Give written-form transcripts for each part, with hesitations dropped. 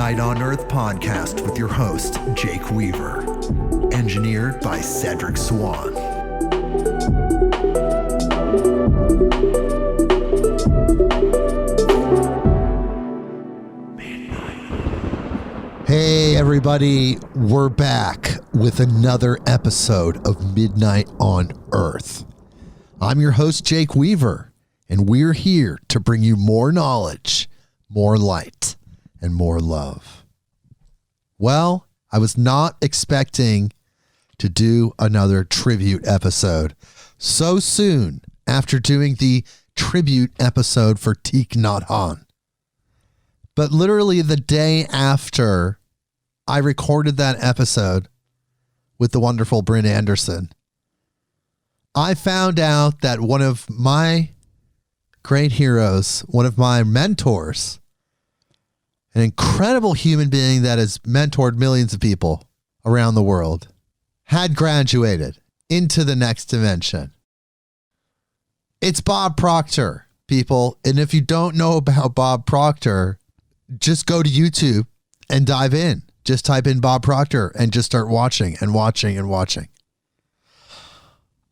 Midnight on Earth podcast with your host, Jake Weaver. Engineered by Cedric Swan. Hey everybody, we're back with another episode of Midnight on Earth. I'm your host, Jake Weaver, and we're here to bring you more knowledge, more light, and more love. Well, I was not expecting to do another tribute episode so soon after doing the tribute episode for Thich Nhat Hanh. But literally the day after I recorded that episode with the wonderful Brynn Anderson, I found out that one of my great heroes, one of my mentors, an incredible human being that has mentored millions of people around the world, had graduated into the next dimension. It's Bob Proctor, people. And if you don't know about Bob Proctor, just go to YouTube and dive in. Just type in Bob Proctor and just start watching and watching and watching.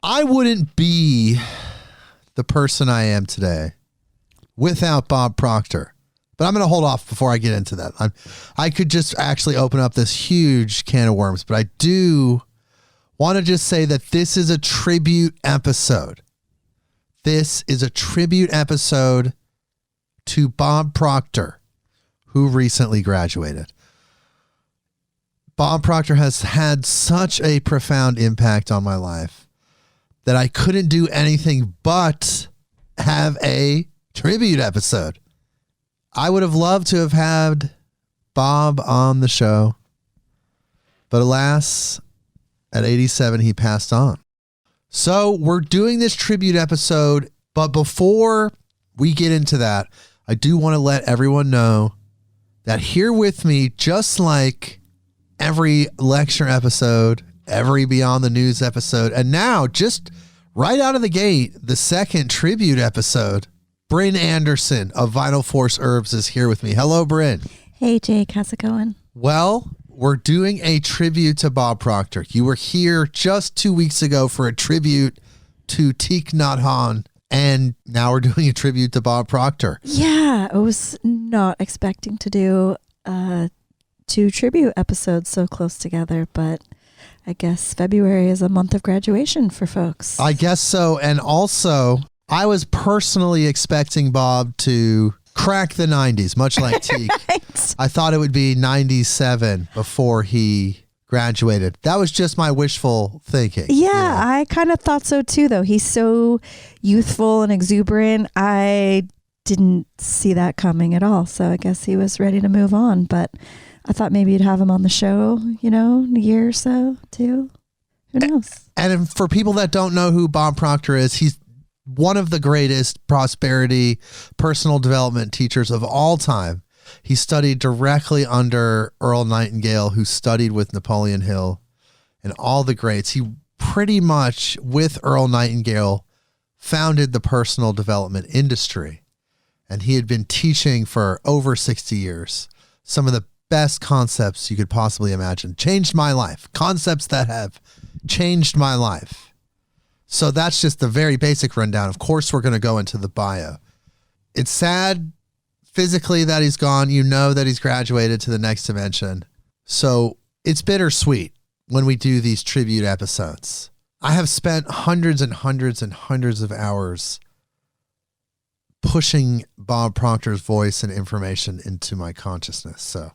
I wouldn't be the person I am today without Bob Proctor. But I'm going to hold off before I get into that. I could just actually open up this huge can of worms, but I do want to just say that this is a tribute episode. This is a tribute episode to Bob Proctor, who recently graduated. Bob Proctor has had such a profound impact on my life that I couldn't do anything but have a tribute episode. I would have loved to have had Bob on the show, but alas, at 87, he passed on. So we're doing this tribute episode, but before we get into that, I do want to let everyone know that here with me, just like every lecture episode, every Beyond the News episode, and now just right out of the gate, the second tribute episode, Brynn Anderson of Vital Force Herbs is here with me. Hello, Brynn. Hey, Jake. How's it going? Well, we're doing a tribute to Bob Proctor. You were here just 2 weeks ago for a tribute to Thich Nhat Hanh, and now we're doing a tribute to Bob Proctor. Yeah, I was not expecting to do two tribute episodes so close together, but I guess February is a month of graduation for folks. I guess so. And also, I was personally expecting Bob to crack the 90s, much like Thich. Right. I thought it would be 97 before he graduated. That was just my wishful thinking. Yeah, I kind of thought so too, though. He's so youthful and exuberant. I didn't see that coming at all. So I guess he was ready to move on. But I thought maybe you'd have him on the show, in a year or so too. Who knows? And for people that don't know who Bob Proctor is, he's one of the greatest prosperity, personal development teachers of all time. He studied directly under Earl Nightingale, who studied with Napoleon Hill and all the greats. He pretty much, with Earl Nightingale, founded the personal development industry. And he had been teaching for over 60 years. Some of the best concepts you could possibly imagine. Changed my life. Concepts that have changed my life. So that's just the very basic rundown. Of course, we're going to go into the bio. It's sad physically that he's gone. You know that he's graduated to the next dimension. So it's bittersweet when we do these tribute episodes. I have spent hundreds and hundreds and hundreds of hours pushing Bob Proctor's voice and information into my consciousness. So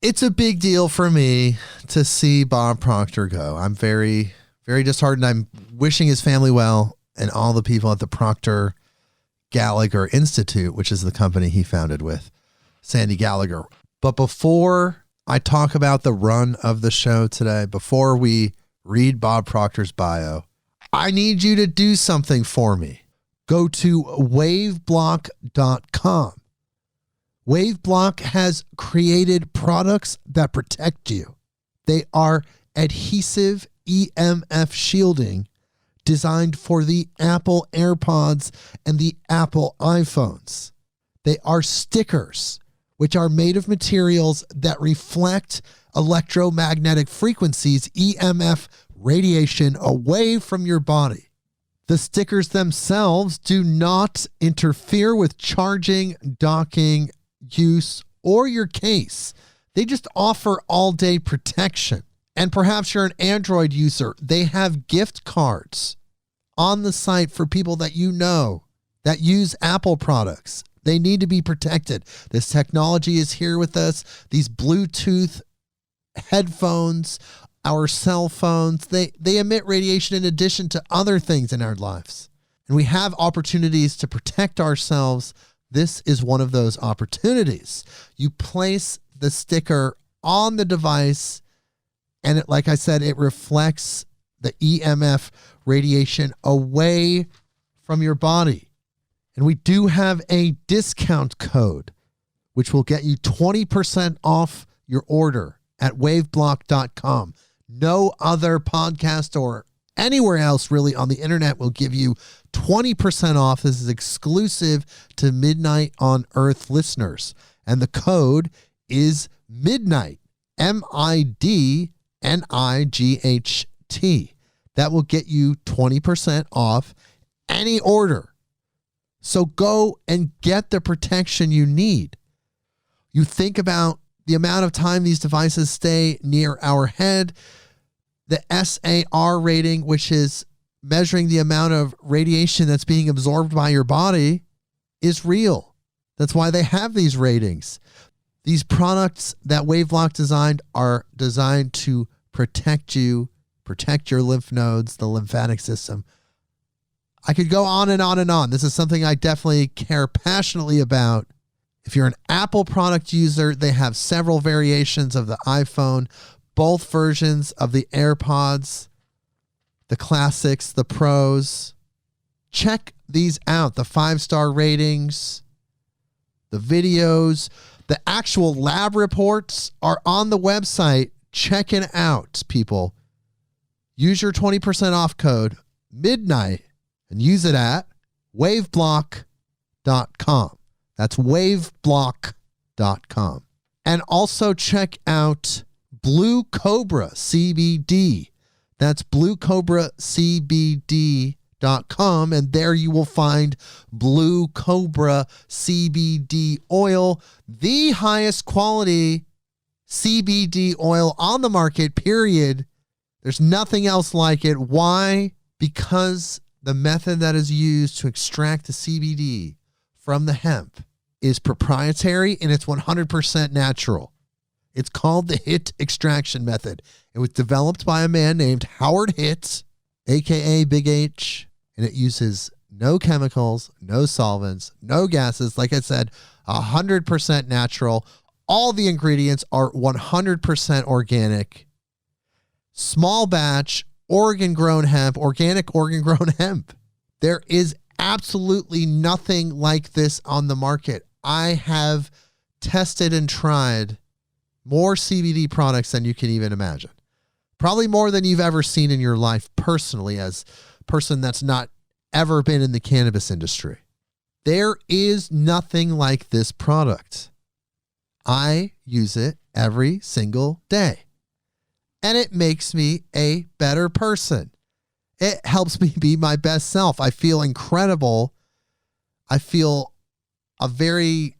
it's a big deal for me to see Bob Proctor go. I'm very, very disheartened. I'm wishing his family well and all the people at the Proctor Gallagher Institute, which is the company he founded with Sandy Gallagher. But before I talk about the run of the show today, before we read Bob Proctor's bio, I need you to do something for me. Go to waveblock.com. WaveBlock has created products that protect you. They are adhesive EMF shielding designed for the Apple AirPods and the Apple iPhones. They are stickers which are made of materials that reflect electromagnetic frequencies, EMF radiation, away from your body. The stickers themselves do not interfere with charging, docking, use, or your case. They just offer all-day protection. And perhaps you're an Android user. They have gift cards on the site for people that you know that use Apple products. They need to be protected. This technology is here with us. These Bluetooth headphones, our cell phones, they emit radiation in addition to other things in our lives. And we have opportunities to protect ourselves. This is one of those opportunities. You place the sticker on the device, and it, like I said, it reflects the EMF radiation away from your body. And we do have a discount code, which will get you 20% off your order at waveblock.com. No other podcast or anywhere else really on the internet will give you 20% off. This is exclusive to Midnight on Earth listeners. And the code is MIDNIGHT, MIDNIGHT. That will get you 20% off any order. So go and get the protection you need. You think about the amount of time these devices stay near our head. The SAR rating, which is measuring the amount of radiation that's being absorbed by your body, is real. That's why they have these ratings. These products that WaveBlock designed are designed to protect you, protect your lymph nodes, the lymphatic system. I could go on and on and on. This is something I definitely care passionately about. If you're an Apple product user, they have several variations of the iPhone, both versions of the AirPods, the Classics, the Pros. Check these out. The 5-star ratings, the videos, the actual lab reports are on the website. Check it out, people. Use your 20% off code, MIDNIGHT, and use it at waveblock.com. That's waveblock.com. And also check out Blue Cobra CBD. That's bluecobracbd.com. And there you will find Blue Cobra CBD oil, the highest quality CBD oil on the market, period. There's nothing else like it. Why? Because the method that is used to extract the CBD from the hemp is proprietary and it's 100% natural. It's called the HIT extraction method. It was developed by a man named Howard Hitt, aka Big H, and it uses no chemicals, no solvents, no gases. Like I said, 100% natural. All the ingredients are 100% organic. Small batch, Oregon-grown hemp, organic Oregon-grown hemp. There is absolutely nothing like this on the market. I have tested and tried more CBD products than you can even imagine. Probably more than you've ever seen in your life personally, as a person that's not ever been in the cannabis industry. There is nothing like this product. I use it every single day. And it makes me a better person. It helps me be my best self. I feel incredible. I feel a very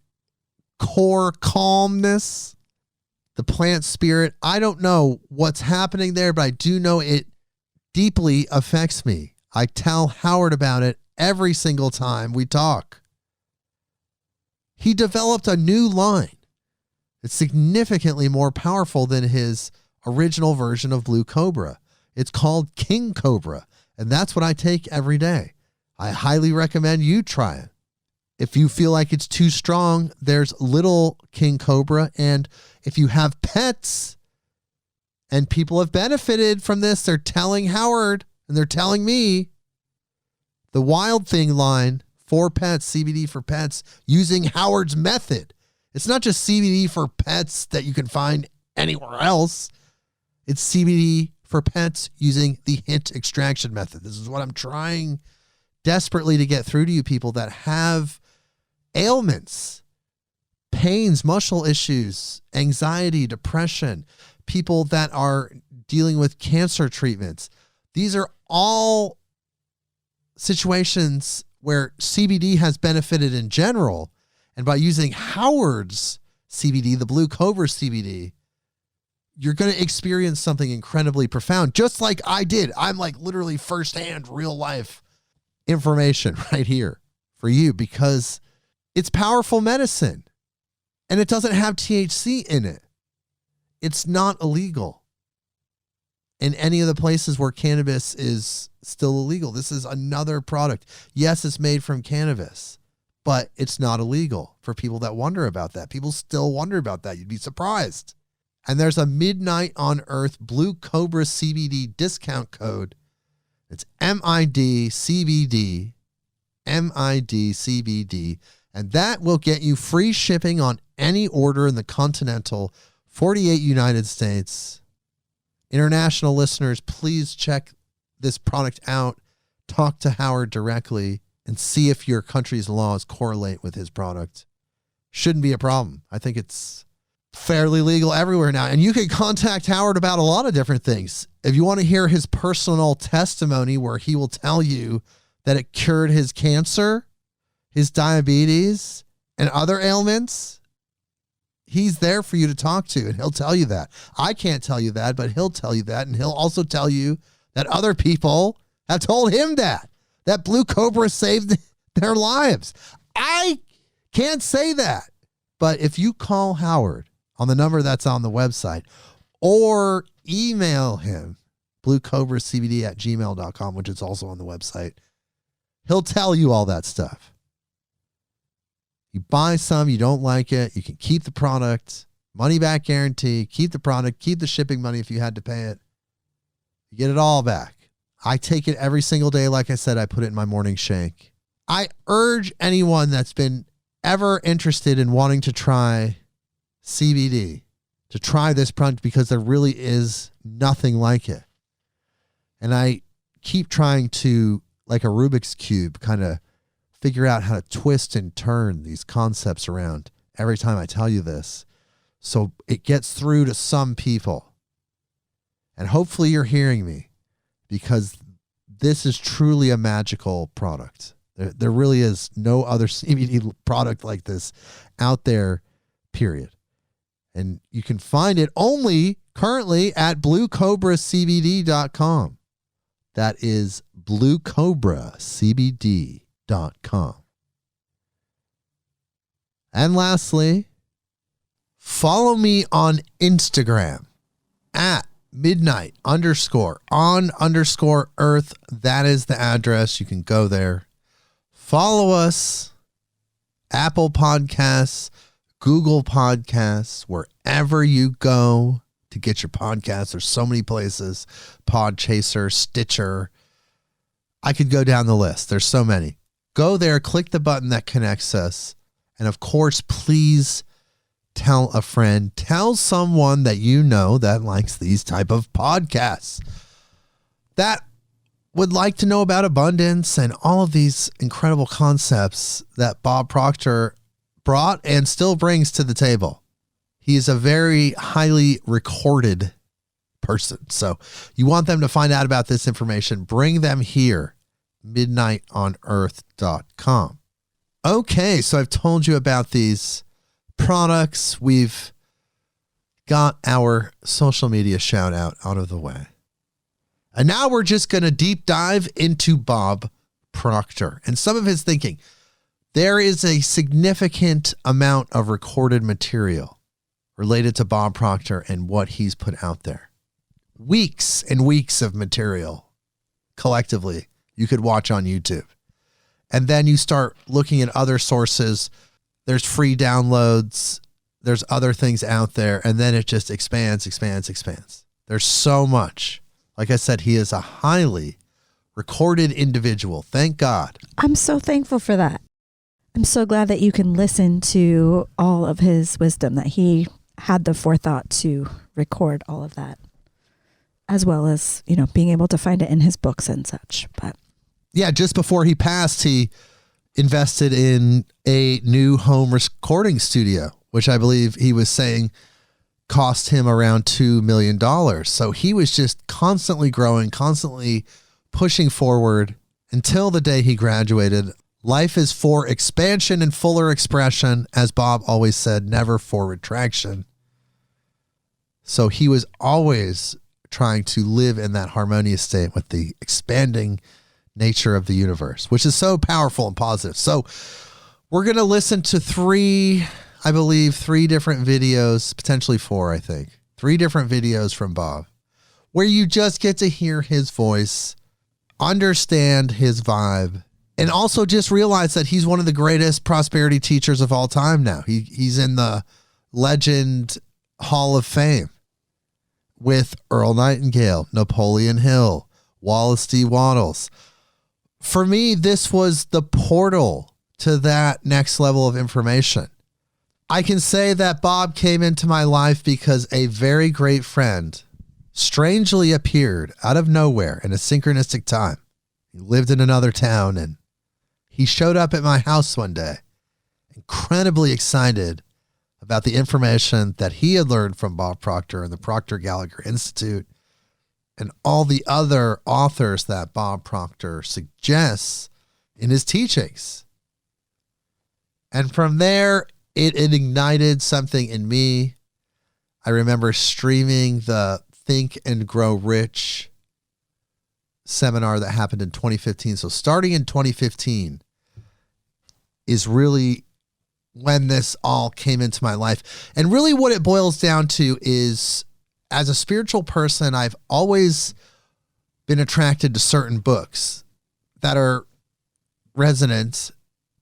core calmness, the plant spirit. I don't know what's happening there, but I do know it deeply affects me. I tell Howard about it every single time we talk. He developed a new line. It's significantly more powerful than his original version of Blue Cobra. It's called King Cobra, and that's what I take every day. I highly recommend you try it. If you feel like it's too strong, there's Little King Cobra, and if you have pets, and people have benefited from this, they're telling Howard, and they're telling me, the Wild Thing line for pets, CBD for pets, using Howard's method. It's not just CBD for pets that you can find anywhere else. It's CBD for pets using the HIT extraction method. This is what I'm trying desperately to get through to you people that have ailments, pains, muscle issues, anxiety, depression, people that are dealing with cancer treatments. These are all situations where CBD has benefited in general. And by using Howard's CBD, the Blue Cobra CBD, you're going to experience something incredibly profound, just like I did. I'm like literally firsthand, real life information right here for you, because it's powerful medicine and it doesn't have THC in it. It's not illegal in any of the places where cannabis is still illegal. This is another product. Yes, it's made from cannabis, but it's not illegal for people that wonder about that. People still wonder about that. You'd be surprised. And there's a Midnight on Earth Blue Cobra CBD discount code. It's MIDCBD, MIDCBD, and that will get you free shipping on any order in the continental 48 United States. International listeners, please check this product out. Talk to Howard directly and see if your country's laws correlate with his product. Shouldn't be a problem. I think it's fairly legal everywhere now. And you can contact Howard about a lot of different things. If you want to hear his personal testimony where he will tell you that it cured his cancer, his diabetes, and other ailments, he's there for you to talk to, and he'll tell you that. I can't tell you that, but he'll tell you that, and he'll also tell you that other people have told him that Blue Cobra saved their lives. I can't say that, but if you call Howard on the number that's on the website or email him, bluecobracbd@gmail.com, which is also on the website, he'll tell you all that stuff. You buy some, you don't like it, you can keep the product, money back guarantee, keep the product, keep the shipping money if you had to pay it. You get it all back. I take it every single day. Like I said, I put it in my morning shake. I urge anyone that's been ever interested in wanting to try CBD to try this product, because there really is nothing like it. And I keep trying to, like a Rubik's Cube, kind of figure out how to twist and turn these concepts around every time I tell you this, so it gets through to some people. And hopefully you're hearing me, because this is truly a magical product. There really is no other CBD product like this out there, period. And you can find it only currently at bluecobracbd.com. That is bluecobracbd.com. And lastly, follow me on Instagram at midnight_on_earth. That is the address. You can go there. Follow us, Apple Podcasts, Google Podcasts, wherever you go to get your podcasts. There's so many places. Podchaser, Stitcher. I could go down the list. There's so many. Go there, click the button that connects us. And of course, please tell a friend, tell someone that you know that likes these type of podcasts, that would like to know about abundance and all of these incredible concepts that Bob Proctor brought and still brings to the table. He is a very highly recorded person. So you want them to find out about this information, bring them here, midnightonearth.com. Okay, so I've told you about these products. We've got our social media shout out of the way. And now we're just going to deep dive into Bob Proctor and some of his thinking. There is a significant amount of recorded material related to Bob Proctor and what he's put out there. Weeks and weeks of material collectively you could watch on YouTube. And then you start looking at other sources. There's free downloads. There's other things out there. And then it just expands. There's so much. Like I said, he is a highly recorded individual. Thank God. I'm so thankful for that. I'm so glad that you can listen to all of his wisdom, that he had the forethought to record all of that, as well as, being able to find it in his books and such. But yeah, just before he passed, he invested in a new home recording studio which I believe he was saying cost him around $2 million. So he was just constantly growing, constantly pushing forward until the day he graduated. Life is for expansion and fuller expression, as Bob always said, never for retraction. So he was always trying to live in that harmonious state with the expanding nature of the universe, which is so powerful and positive. So we're going to listen to three different videos, potentially four, I think. 3 different videos from Bob, where you just get to hear his voice, understand his vibe, and also just realize that he's one of the greatest prosperity teachers of all time now. He's in the Legend Hall of Fame with Earl Nightingale, Napoleon Hill, Wallace D. Wattles. For me, this was the portal to that next level of information. I can say that Bob came into my life because a very great friend strangely appeared out of nowhere in a synchronistic time. He lived in another town and he showed up at my house one day, incredibly excited about the information that he had learned from Bob Proctor and the Proctor Gallagher Institute and all the other authors that Bob Proctor suggests in his teachings. And from there, it ignited something in me. I remember streaming the Think and Grow Rich seminar that happened in 2015. So starting in 2015 is really when this all came into my life. And really what it boils down to is, as a spiritual person, I've always been attracted to certain books that are resonant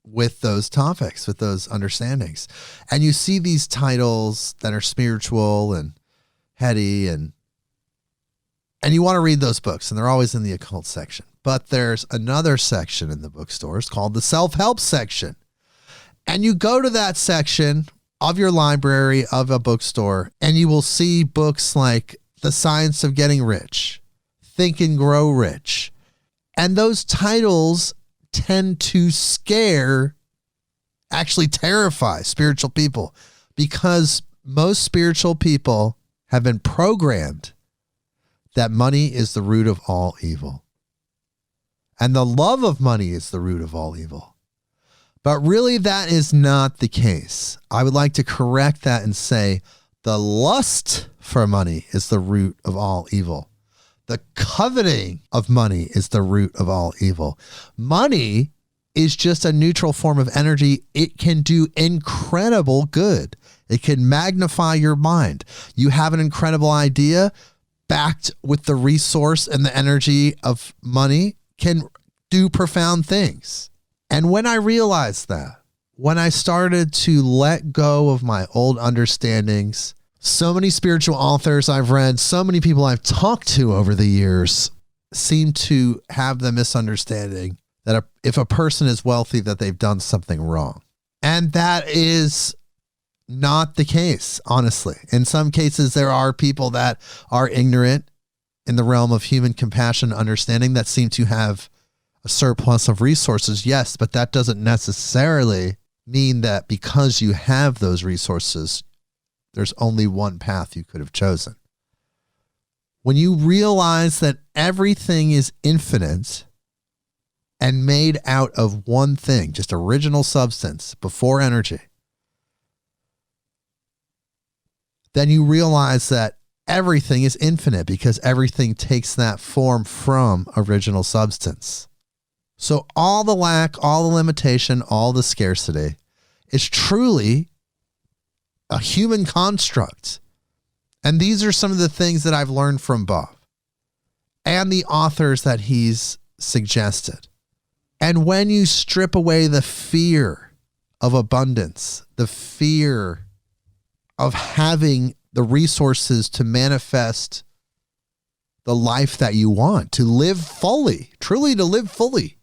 with those topics, with those understandings. And you see these titles that are spiritual and heady, and you want to read those books, and they're always in the occult section. But there's another section in the bookstores called the self-help section. And you go to that section of your library, of a bookstore, and you will see books like The Science of Getting Rich, Think and Grow Rich. And those titles tend to actually terrify spiritual people, because most spiritual people have been programmed that money is the root of all evil. And the love of money is the root of all evil. But really, that is not the case. I would like to correct that and say the lust for money is the root of all evil. The coveting of money is the root of all evil. Money is just a neutral form of energy. It can do incredible good. It can magnify your mind. You have an incredible idea backed with the resource and the energy of money can do profound things. And when I realized that, when I started to let go of my old understandings, so many spiritual authors I've read, so many people I've talked to over the years seem to have the misunderstanding that if a person is wealthy, that they've done something wrong. And that is not the case, honestly. In some cases, there are people that are ignorant in the realm of human compassion and understanding that seem to have a surplus of resources, yes, but that doesn't necessarily mean that because you have those resources, there's only one path you could have chosen. When you realize that everything is infinite and made out of one thing, just original substance before energy, then you realize that everything is infinite because everything takes that form from original substance. So all the lack, all the limitation, all the scarcity is truly a human construct. And these are some of the things that I've learned from Bob and the authors that he's suggested. And when you strip away the fear of abundance, the fear of having the resources to manifest the life that you want, to live fully, truly to live fully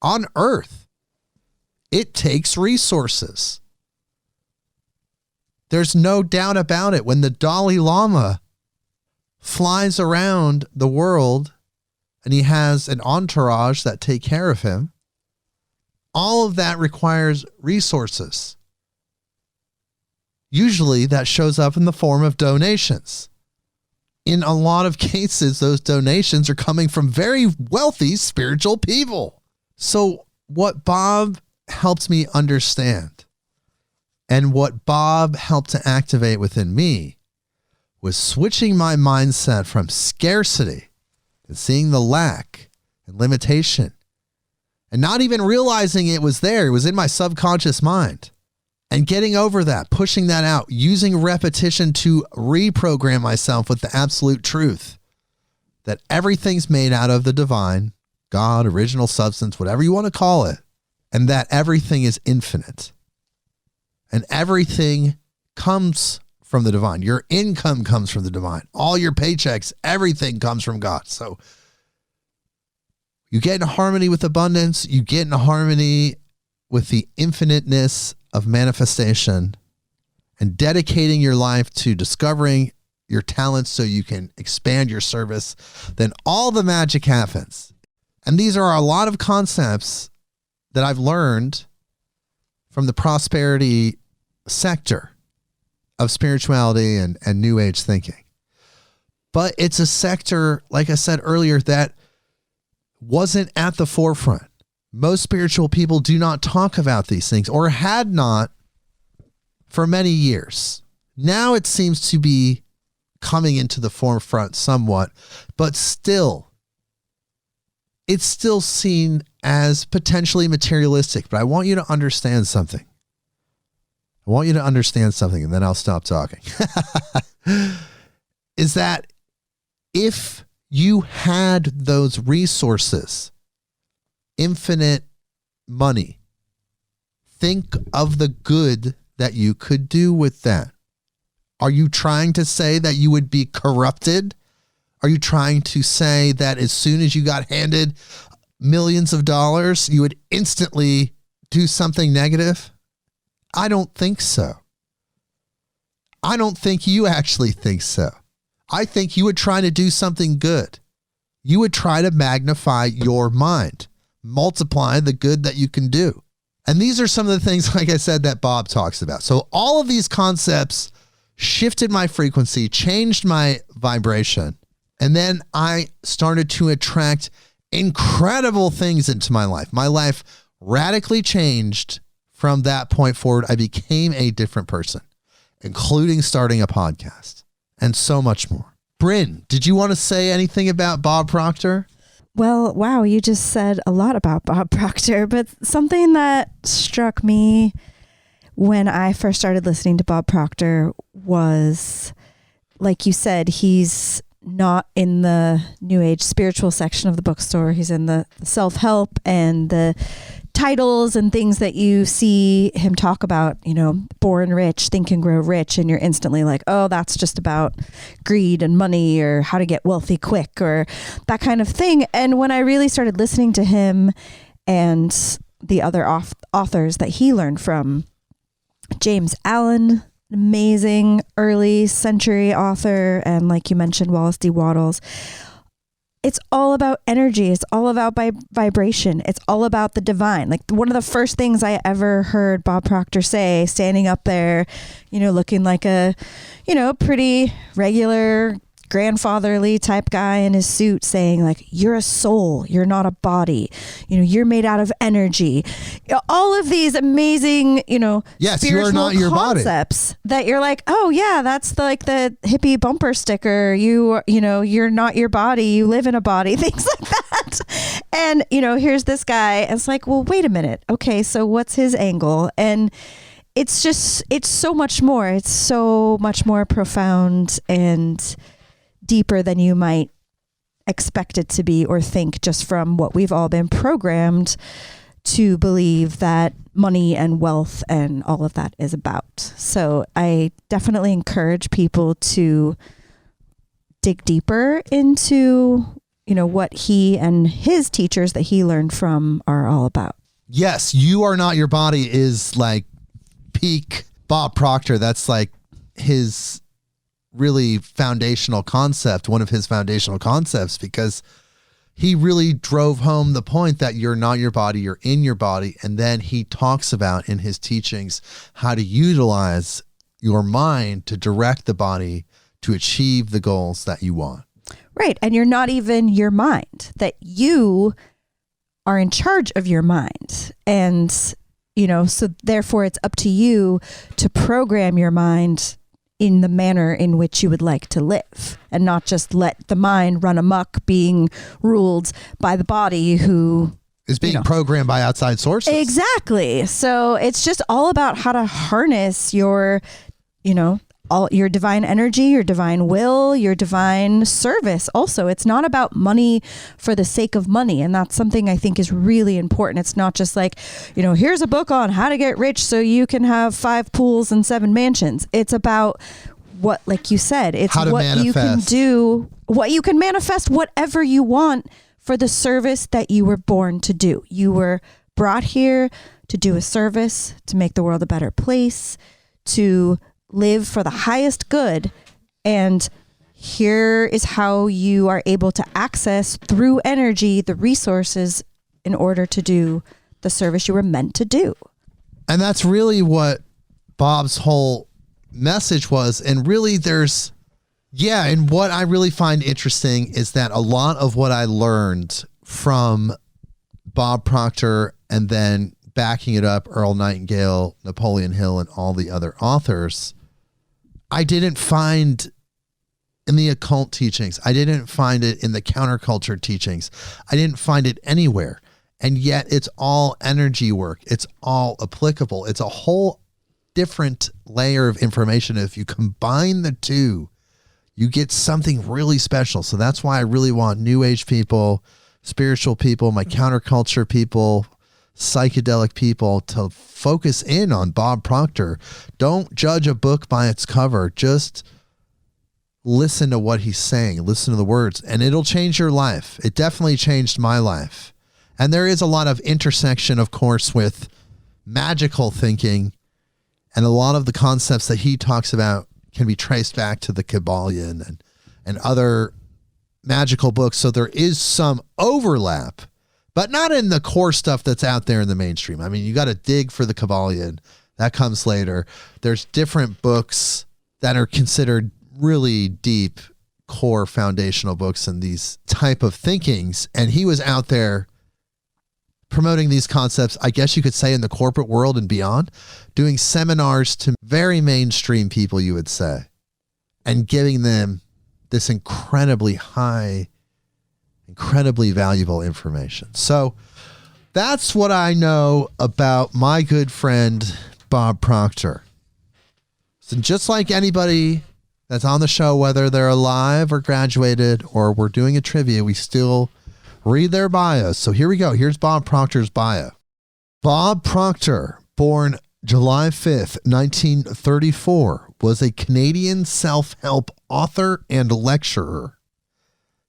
on earth, it takes resources. There's no doubt about it. When the Dalai Lama flies around the world and he has an entourage that take care of him, all of that requires resources. Usually that shows up in the form of donations. In a lot of cases, those donations are coming from very wealthy spiritual people. So what Bob helped me understand and what Bob helped to activate within me was switching my mindset from scarcity and seeing the lack and limitation and not even realizing it was there. It was in my subconscious mind. And getting over that, pushing that out, using repetition to reprogram myself with the absolute truth that everything's made out of the divine, God, original substance, whatever you want to call it, and that everything is infinite. And everything comes from the divine. Your income comes from the divine. All your paychecks, everything comes from God. So you get in harmony with abundance. You get in harmony with the infiniteness of manifestation and dedicating your life to discovering your talents so you can expand your service, then all the magic happens. And these are a lot of concepts that I've learned from the prosperity sector of spirituality and New Age thinking. But it's a sector, like I said earlier, that wasn't at the forefront. Most spiritual people do not talk about these things or had not for many years. Now it seems to be coming into the forefront somewhat, but still, it's still seen as potentially materialistic. But I want you to understand something. And then I'll stop talking. Is that if you had those resources, infinite money, think of the good that you could do with that. Are you trying to say that you would be corrupted? Are you trying to say that as soon as you got handed millions of dollars, you would instantly do something negative? I don't think so. I don't think you actually think so. I think you would try to do something good. You would try to magnify your mind, multiply the good that you can do. And these are some of the things, like I said, that Bob talks about. So all of these concepts shifted my frequency, changed my vibration, and then I started to attract incredible things into my life. My life radically changed from that point forward. I became a different person, including starting a podcast and so much more. Brynn, did you want to say anything about Bob Proctor? Well, wow, you just said a lot about Bob Proctor, but something that struck me when I first started listening to Bob Proctor was, like you said, he's not in the New Age spiritual section of the bookstore. He's in the self-help and the titles and things that you see him talk about, Born Rich, Think and Grow Rich. And you're instantly like, oh, that's just about greed and money or how to get wealthy quick or that kind of thing. And when I really started listening to him and the other authors that he learned from, James Allen, amazing early century author, and like you mentioned, Wallace D. Wattles. It's all about energy. It's all about vibration. It's all about the divine. Like one of the first things I ever heard Bob Proctor say, standing up there, looking like a, pretty regular grandfatherly type guy in his suit, saying like, you're a soul, you're not a body, you're made out of energy. All of these amazing, yes, you are not your concepts body. That you're like, oh yeah, that's the hippie bumper sticker. You're not your body, you live in a body, things like that. And here's this guy, and it's like, well, wait a minute. Okay, so what's his angle? And it's so much more. It's so much more profound and deeper than you might expect it to be or think, just from what we've all been programmed to believe that money and wealth and all of that is about. So I definitely encourage people to dig deeper into, what he and his teachers that he learned from are all about. Yes, you are not your body is like peak Bob Proctor. That's like his really foundational concept, one of his foundational concepts, because he really drove home the point that you're not your body, you're in your body. And then he talks about in his teachings how to utilize your mind to direct the body to achieve the goals that you want. Right. And you're not even your mind, that you are in charge of your mind. And, so therefore it's up to you to program your mind in the manner in which you would like to live, and not just let the mind run amok being ruled by the body who is being programmed by outside sources. Exactly. So it's just all about how to harness your, all your divine energy, your divine will, your divine service. Also, it's not about money for the sake of money. And that's something I think is really important. It's not just like, here's a book on how to get rich so you can have 5 pools and 7 mansions. It's about what, like you said, it's what you can do, what you can manifest, whatever you want for the service that you were born to do. You were brought here to do a service, to make the world a better place, to live for the highest good. And here is how you are able to access through energy the resources in order to do the service you were meant to do. And that's really what Bob's whole message was. And really and what I really find interesting is that a lot of what I learned from Bob Proctor, and then backing it up, Earl Nightingale, Napoleon Hill, and all the other authors, I didn't find in the occult teachings. I didn't find it in the counterculture teachings. I didn't find it anywhere. And yet it's all energy work. It's all applicable. It's a whole different layer of information. If you combine the two, you get something really special. So that's why I really want New Age people, spiritual people, my counterculture people, psychedelic people to focus in on Bob Proctor. Don't judge a book by its cover. Just listen to what he's saying. Listen to the words, and it'll change your life. It definitely changed my life. And there is a lot of intersection, of course, with magical thinking, and a lot of the concepts that he talks about can be traced back to the Kabbalion and other magical books. So there is some overlap, but not in the core stuff that's out there in the mainstream. I mean, you got to dig for the Kabbalion. That comes later. There's different books that are considered really deep, core foundational books in these type of thinkings. And he was out there promoting these concepts, I guess you could say, in the corporate world and beyond, doing seminars to very mainstream people, you would say, and giving them this incredibly high, incredibly valuable information. So that's what I know about my good friend, Bob Proctor. So just like anybody that's on the show, whether they're alive or graduated or we're doing a trivia, we still read their bios. So here we go. Here's Bob Proctor's bio. Bob Proctor, born July 5th, 1934, was a Canadian self-help author and lecturer.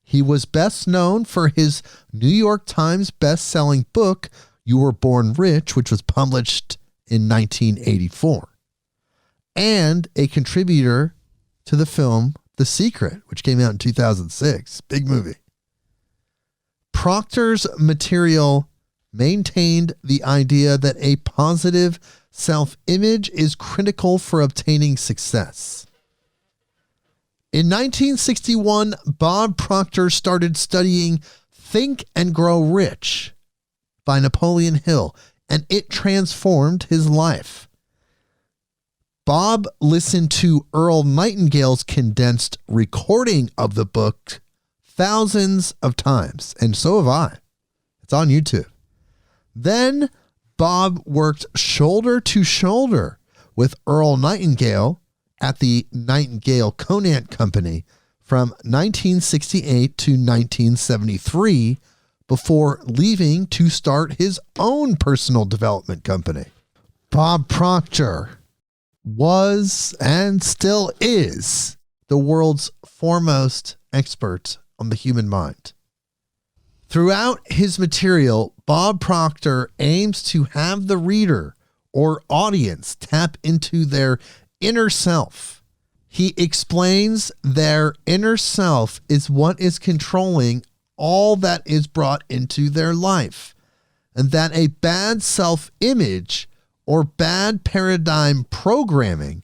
He was best known for his New York Times best-selling book, You Were Born Rich, which was published in 1984, and a contributor to the film The Secret, which came out in 2006. Big movie. Proctor's material maintained the idea that a positive self-image is critical for obtaining success. In 1961, Bob Proctor started studying Think and Grow Rich by Napoleon Hill, and it transformed his life. Bob listened to Earl Nightingale's condensed recording of the book thousands of times, and so have I. It's on YouTube. Then Bob worked shoulder to shoulder with Earl Nightingale at the Nightingale Conant Company from 1968 to 1973 before leaving to start his own personal development company. Bob Proctor was and still is the world's foremost expert on the human mind. Throughout his material, Bob Proctor aims to have the reader or audience tap into their inner self. He explains their inner self is what is controlling all that is brought into their life, and that a bad self-image or bad paradigm programming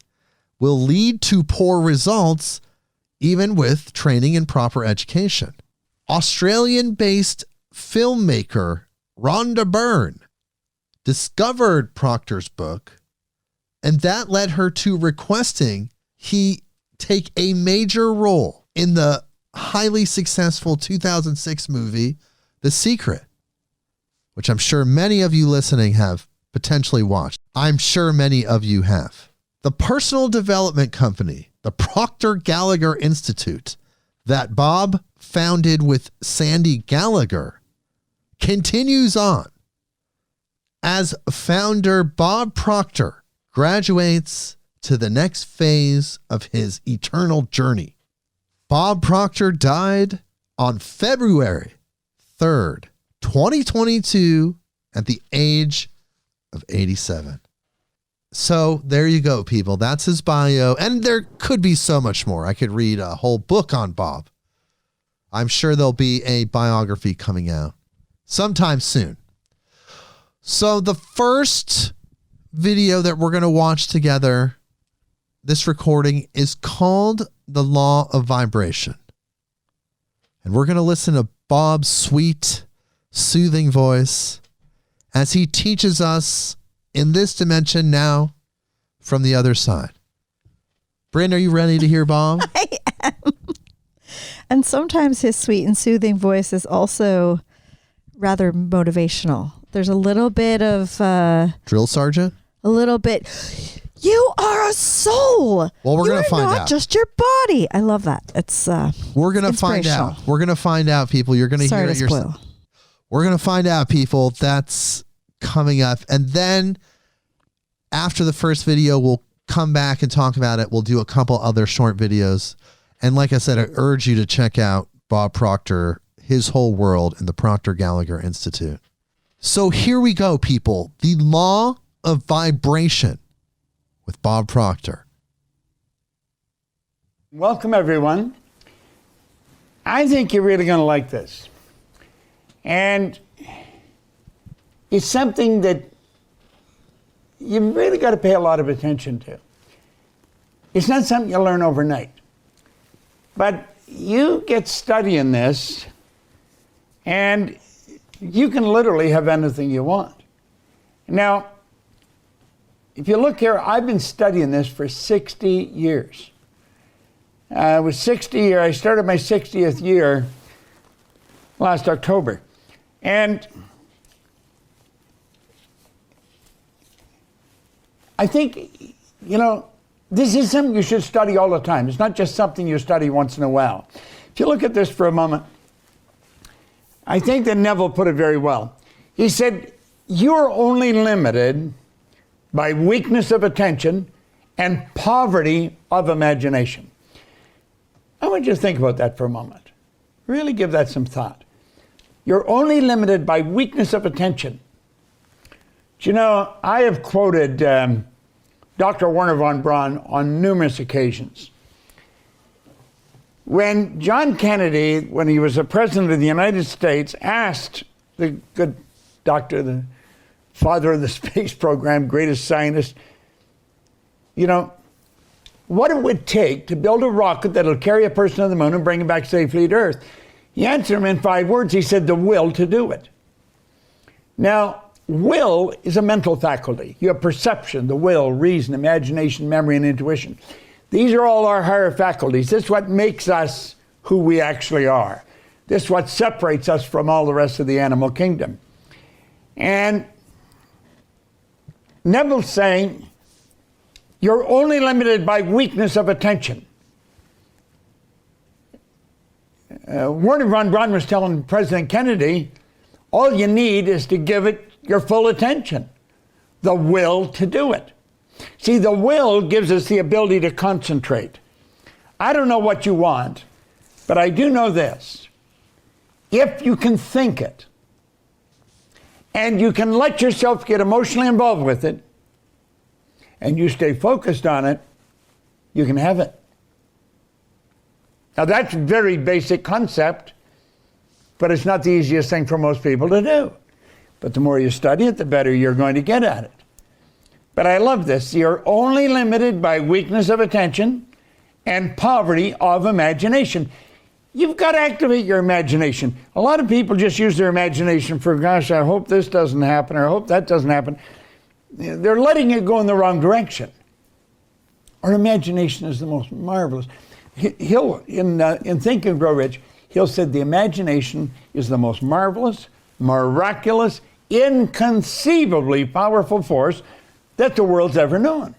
will lead to poor results even with training and proper education. Australian-based filmmaker Rhonda Byrne discovered Proctor's book, and that led her to requesting he take a major role in the highly successful 2006 movie, The Secret, which I'm sure many of you listening have potentially watched. I'm sure many of you have. The personal development company, the Proctor Gallagher Institute, that Bob founded with Sandy Gallagher, continues on as founder Bob Proctor graduates to the next phase of his eternal journey. Bob Proctor died on February 3rd, 2022 at the age of 87. So there you go, people. That's his bio. And there could be so much more. I could read a whole book on Bob. I'm sure there'll be a biography coming out sometime soon. So the first video that we're going to watch together, this recording, is called The Law of Vibration. And we're going to listen to Bob's sweet, soothing voice as he teaches us in this dimension now from the other side. Brynn, are you ready to hear Bob? I am. And sometimes his sweet and soothing voice is also rather motivational. There's a little bit of... Drill sergeant? A little bit... You are a soul. Well, we're going to find out. Not just your body. I love that. It's we're going to find out. We're going to find out, people. You're going to hear it yourself. We're going to find out, people. That's coming up. And then after the first video, we'll come back and talk about it. We'll do a couple other short videos. And like I said, I urge you to check out Bob Proctor, his whole world, and the Proctor Gallagher Institute. So here we go, people. The Law of Vibration with Bob Proctor. Welcome, everyone. I think you're really going to like this. And it's something that you really got to pay a lot of attention to. It's not something you learn overnight. But you get studying this, and you can literally have anything you want. Now, if you look here, I've been studying this for 60 years. I was 60 years. I started my 60th year last October. And I think, this is something you should study all the time. It's not just something you study once in a while. If you look at this for a moment, I think that Neville put it very well. He said, you're only limited by weakness of attention and poverty of imagination. I want you to think about that for a moment. Really give that some thought. You're only limited by weakness of attention. Do you know, I have quoted Dr. Wernher von Braun on numerous occasions. When John Kennedy, when he was the President of the United States, asked the good doctor, the father of the space program, greatest scientist, what it would take to build a rocket that'll carry a person to the moon and bring him back safely to Earth. He answered him in 5 words. He said, the will to do it. Now, will is a mental faculty. You have perception, the will, reason, imagination, memory, and intuition. These are all our higher faculties. This is what makes us who we actually are. This is what separates us from all the rest of the animal kingdom. And Neville's saying, you're only limited by weakness of attention. Wernher von Braun was telling President Kennedy, all you need is to give it your full attention, the will to do it. See, the will gives us the ability to concentrate. I don't know what you want, but I do know this. If you can think it, and you can let yourself get emotionally involved with it, and you stay focused on it, you can have it. Now that's a very basic concept, but it's not the easiest thing for most people to do. But the more you study it, the better you're going to get at it. But I love this. You're only limited by weakness of attention and poverty of imagination. You've got to activate your imagination. A lot of people just use their imagination for, gosh, I hope this doesn't happen, or I hope that doesn't happen. They're letting it go in the wrong direction. Our imagination is the most marvelous. He'll, in Think and Grow Rich, he'll said the imagination is the most marvelous, miraculous, inconceivably powerful force that the world's ever known.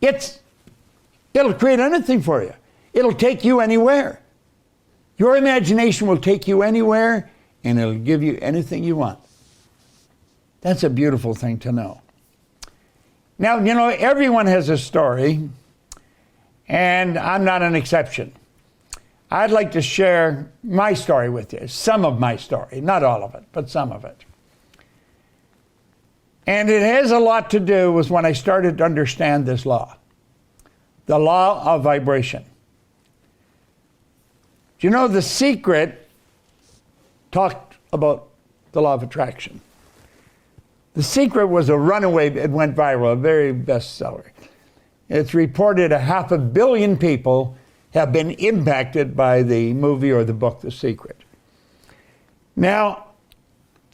It'll create anything for you. It'll take you anywhere. Your imagination will take you anywhere, and it'll give you anything you want. That's a beautiful thing to know. Now, you know, everyone has a story, and I'm not an exception. I'd like to share my story with you, some of my story, not all of it, but some of it. And it has a lot to do with when I started to understand this law, the law of vibration. Do you know The Secret talked about the law of attraction? The Secret was a runaway, it went viral, a very bestseller. It's reported 500 million people have been impacted by the movie or the book, The Secret. Now,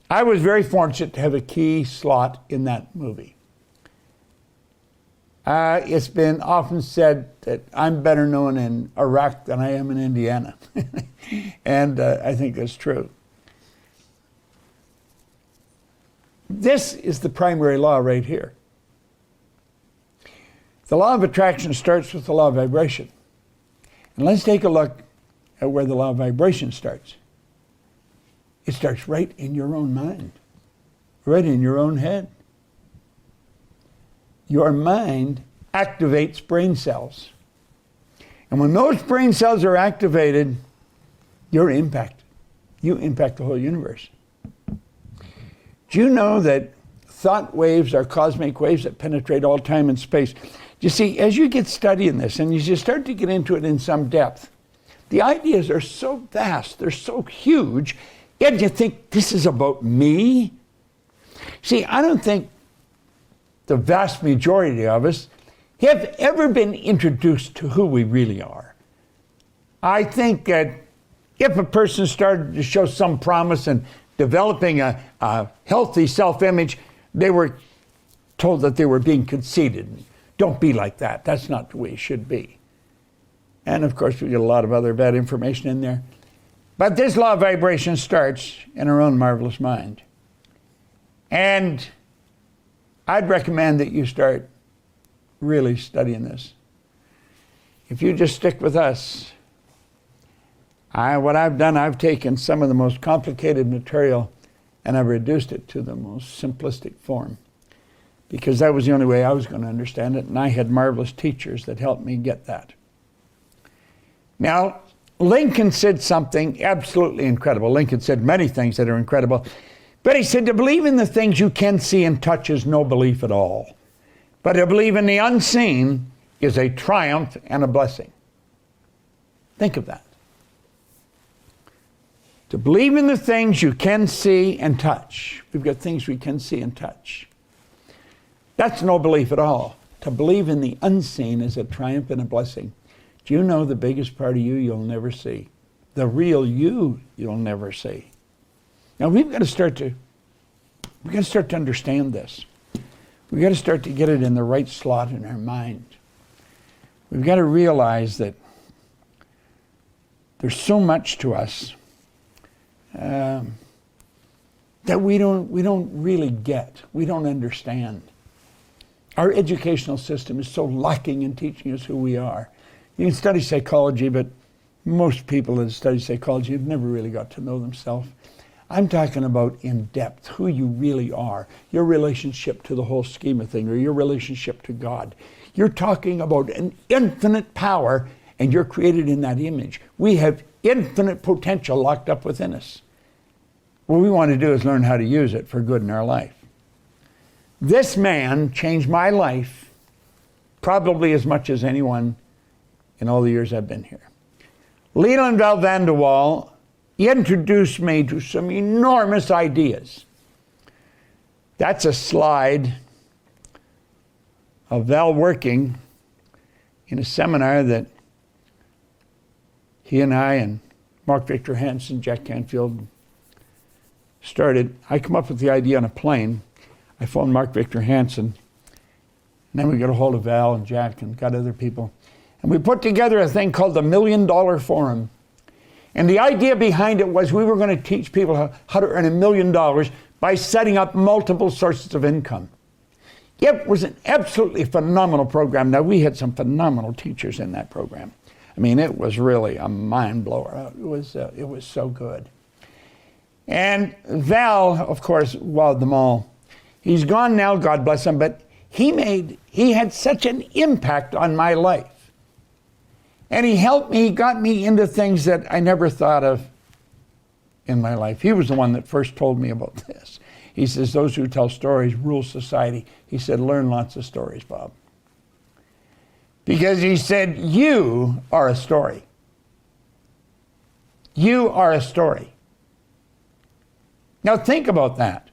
I was very fortunate to have a key slot in that movie. It's been often said that I'm better known in Iraq than I am in Indiana. And I think that's true. This is the primary law right here. The law of attraction starts with the law of vibration. And let's take a look at where the law of vibration starts. It starts right in your own mind, right in your own head. Your mind activates brain cells. And when those brain cells are activated, you're impacted. You impact the whole universe. Do you know that thought waves are cosmic waves that penetrate all time and space? You see, as you get studying this and as you start to get into it in some depth, the ideas are so vast, they're so huge, and you think, this is about me? See, I don't think the vast majority of us have ever been introduced to who we really are. I think that if a person started to show some promise in developing a healthy self-image, they were told that they were being conceited. Don't be like that. That's not the way it should be. And of course, we get a lot of other bad information in there. But this law of vibration starts in our own marvelous mind. And I'd recommend that you start really studying this. If you just stick with us, what I've done, I've taken some of the most complicated material and I've reduced it to the most simplistic form, because that was the only way I was going to understand it, and I had marvelous teachers that helped me get that. Now, Lincoln said something absolutely incredible. Lincoln said many things that are incredible, but he said, to believe in the things you can see and touch is no belief at all. But to believe in the unseen is a triumph and a blessing. Think of that. To believe in the things you can see and touch. We've got things we can see and touch. That's no belief at all. To believe in the unseen is a triumph and a blessing. Do you know the biggest part of you you'll never see? The real you you'll never see. Now we've got to start to understand this. We've got to start to get it in the right slot in our mind. We've got to realize that there's so much to us that we don't really get. We don't understand. Our educational system is so lacking in teaching us who we are. You can study psychology, but most people that study psychology have never really got to know themselves. I'm talking about in depth, who you really are, your relationship to the whole scheme of things, or your relationship to God. You're talking about an infinite power, and you're created in that image. We have infinite potential locked up within us. What we want to do is learn how to use it for good in our life. This man changed my life probably as much as anyone in all the years I've been here. Leland Val Van de Waal introduced me to some enormous ideas. That's a slide of Val working in a seminar that he and I and Mark Victor Hansen, Jack Canfield started. I come up with the idea on a plane. I phoned Mark Victor Hansen, and then we got a hold of Val and Jack and got other people. And we put together a thing called the $1 Million Forum. And the idea behind it was we were going to teach people how to earn $1 million by setting up multiple sources of income. It was an absolutely phenomenal program. Now, we had some phenomenal teachers in that program. I mean, it was really a mind blower. It was so good. And Val, of course, wowed them all. He's gone now, God bless him, but he had such an impact on my life. And he helped me, he got me into things that I never thought of in my life. He was the one that first told me about this. He says, those who tell stories rule society. He said, learn lots of stories, Bob. Because he said, you are a story. You are a story. Now think about that.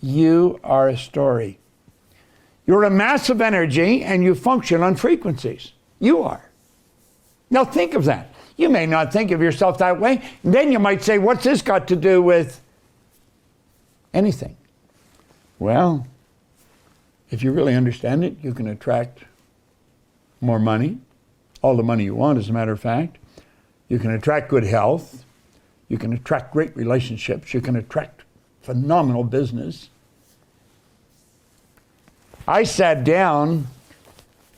You are a story. You're a mass of energy and you function on frequencies. You are. Now think of that. You may not think of yourself that way. And then you might say, what's this got to do with anything? Well, if you really understand it, you can attract more money, all the money you want, as a matter of fact. You can attract good health. You can attract great relationships. You can attract phenomenal business. I sat down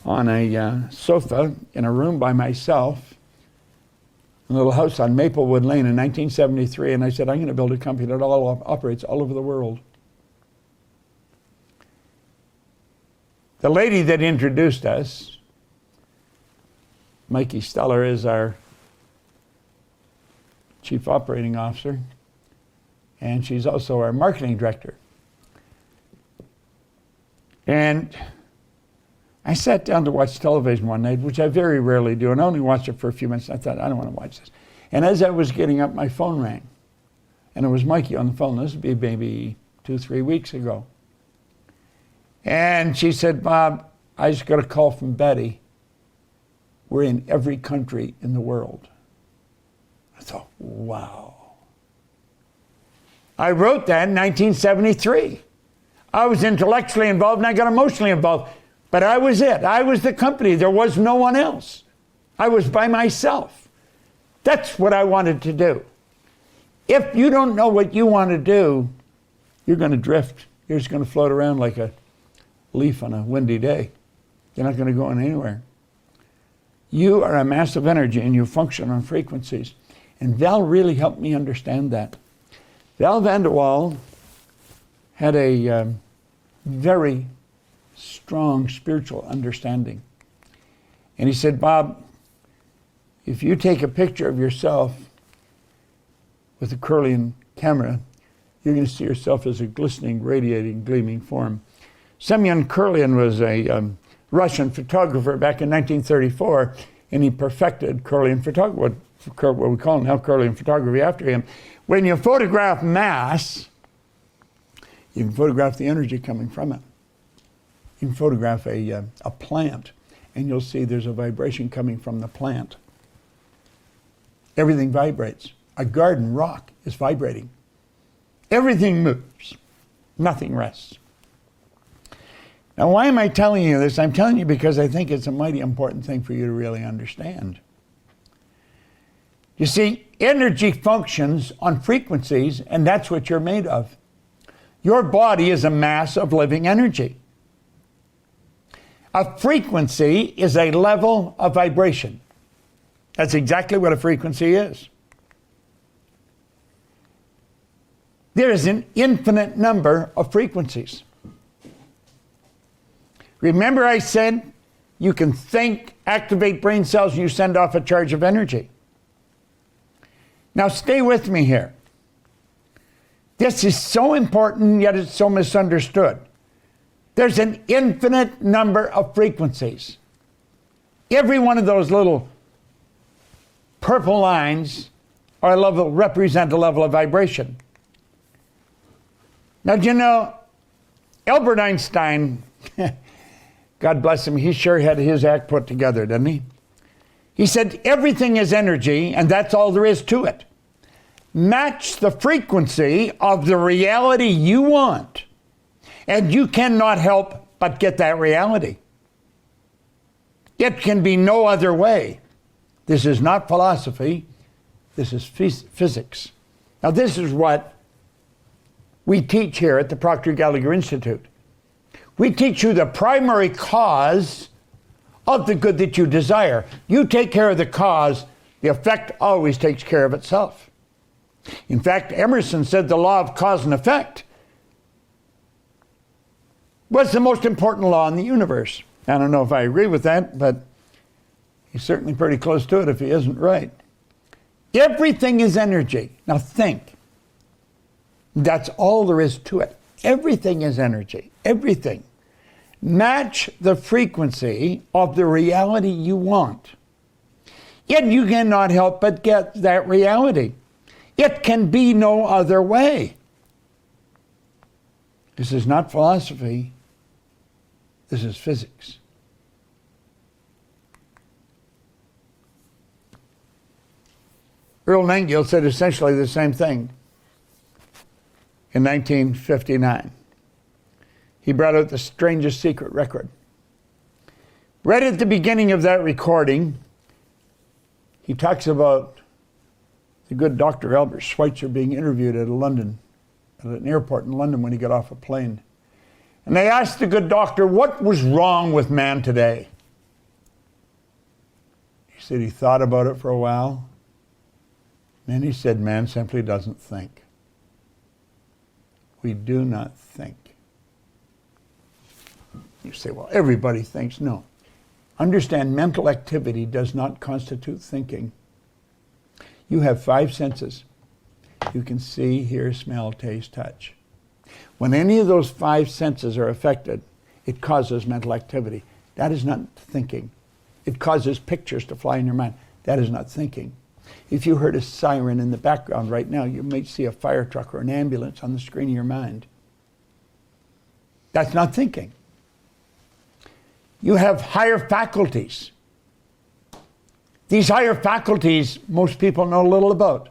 on a sofa in a room by myself, in a little house on Maplewood Lane in 1973, and I said, I'm going to build a company that operates all over the world. The lady that introduced us, Mikey Steller, is our Chief Operating Officer, and she's also our Marketing Director. And I sat down to watch television one night, which I very rarely do, and I only watched it for a few minutes. I thought, I don't want to watch this. And as I was getting up, my phone rang. And it was Mikey on the phone. This would be maybe 2-3 weeks ago. And she said, Bob, I just got a call from Betty. We're in every country in the world. I thought, wow. I wrote that in 1973. I was intellectually involved and I got emotionally involved. But I was it. I was the company. There was no one else. I was by myself. That's what I wanted to do. If you don't know what you want to do, you're going to drift. You're just going to float around like a leaf on a windy day. You're not going to go anywhere. You are a mass of energy and you function on frequencies. And Val really helped me understand that. Val Vanderwall had a very strong spiritual understanding. And he said, Bob, if you take a picture of yourself with a Kirlian camera, you're going to see yourself as a glistening, radiating, gleaming form. Semyon Kirlian was a Russian photographer back in 1934, and he perfected Kirlian photography, what we call now Kirlian photography after him. When you photograph mass, you can photograph the energy coming from it. You can photograph a plant, and you'll see there's a vibration coming from the plant. Everything vibrates. A garden rock is vibrating. Everything moves. Nothing rests. Now, why am I telling you this? I'm telling you because I think it's a mighty important thing for you to really understand. You see, energy functions on frequencies, and that's what you're made of. Your body is a mass of living energy. A frequency is a level of vibration. That's exactly what a frequency is. There is an infinite number of frequencies. Remember I said you can think, activate brain cells, and you send off a charge of energy. Now stay with me here. This is so important, yet it's so misunderstood. There's an infinite number of frequencies. Every one of those little purple lines represent a level of vibration. Now, do you know, Albert Einstein God bless him, he sure had his act put together, didn't he? He said, everything is energy, and that's all there is to it. Match the frequency of the reality you want, and you cannot help but get that reality. It can be no other way. This is not philosophy. This is physics. Now, this is what we teach here at the Proctor Gallagher Institute. We teach you the primary cause of the good that you desire. You take care of the cause, the effect always takes care of itself. In fact, Emerson said the law of cause and effect was the most important law in the universe. I don't know if I agree with that, but he's certainly pretty close to it if he isn't right. Everything is energy. Now think. That's all there is to it. Everything is energy. Everything. Match the frequency of the reality you want. Yet you cannot help but get that reality. It can be no other way. This is not philosophy. This is physics. Earl Nightingale said essentially the same thing in 1959. He brought out the Strangest Secret record. Right at the beginning of that recording, he talks about the good Dr. Albert Schweitzer being interviewed at an airport in London when he got off a plane. And they asked the good doctor, what was wrong with man today? He said he thought about it for a while. Then he said, man simply doesn't think. We do not think. You say, well, everybody thinks. No. Understand, mental activity does not constitute thinking. You have 5 senses. You can see, hear, smell, taste, touch. When any of those 5 senses are affected, it causes mental activity. That is not thinking. It causes pictures to fly in your mind. That is not thinking. If you heard a siren in the background right now, you might see a fire truck or an ambulance on the screen of your mind. That's not thinking. You have higher faculties. These higher faculties, most people know little about.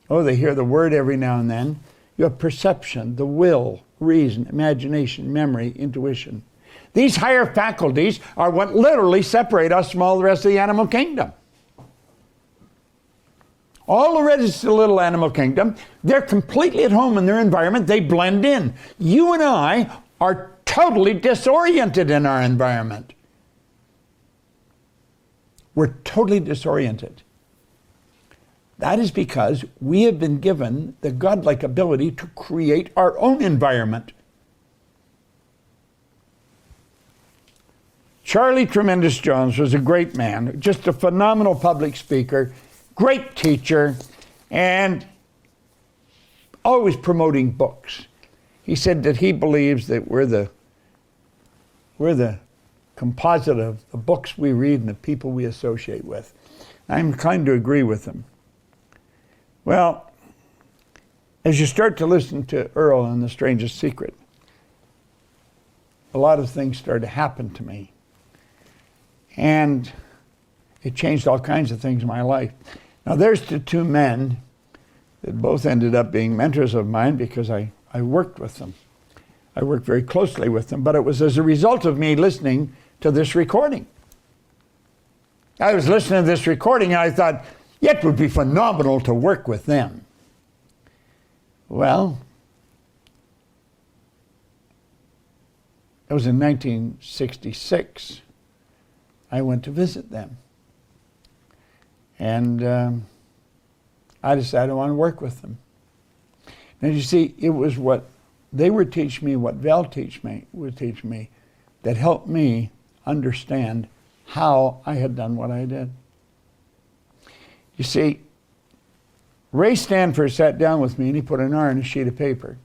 Oh, they hear the word every now and then. You have perception, the will, reason, imagination, memory, intuition. These higher faculties are what literally separate us from all the rest of the animal kingdom. All the rest of the little animal kingdom, they're completely at home in their environment. They blend in. You and I are totally disoriented in our environment. We're totally disoriented. That is because we have been given the godlike ability to create our own environment. Charlie Tremendous Jones was a great man, just a phenomenal public speaker, great teacher, and always promoting books. He said that he believes that we're the composite of the books we read and the people we associate with. I'm inclined to agree with him. Well, as you start to listen to Earl and The Strangest Secret, a lot of things started to happen to me. And it changed all kinds of things in my life. Now there's the 2 men that both ended up being mentors of mine because I worked with them. I worked very closely with them, but it was as a result of me listening to this recording. I was listening to this recording and I thought, it would be phenomenal to work with them. Well, it was in 1966. I went to visit them. And I decided I want to work with them. Now you see, it was what they would teach me, what Val would teach me, that helped me understand how I had done what I did. You see, Ray Stanford sat down with me and he put an R on a sheet of paper.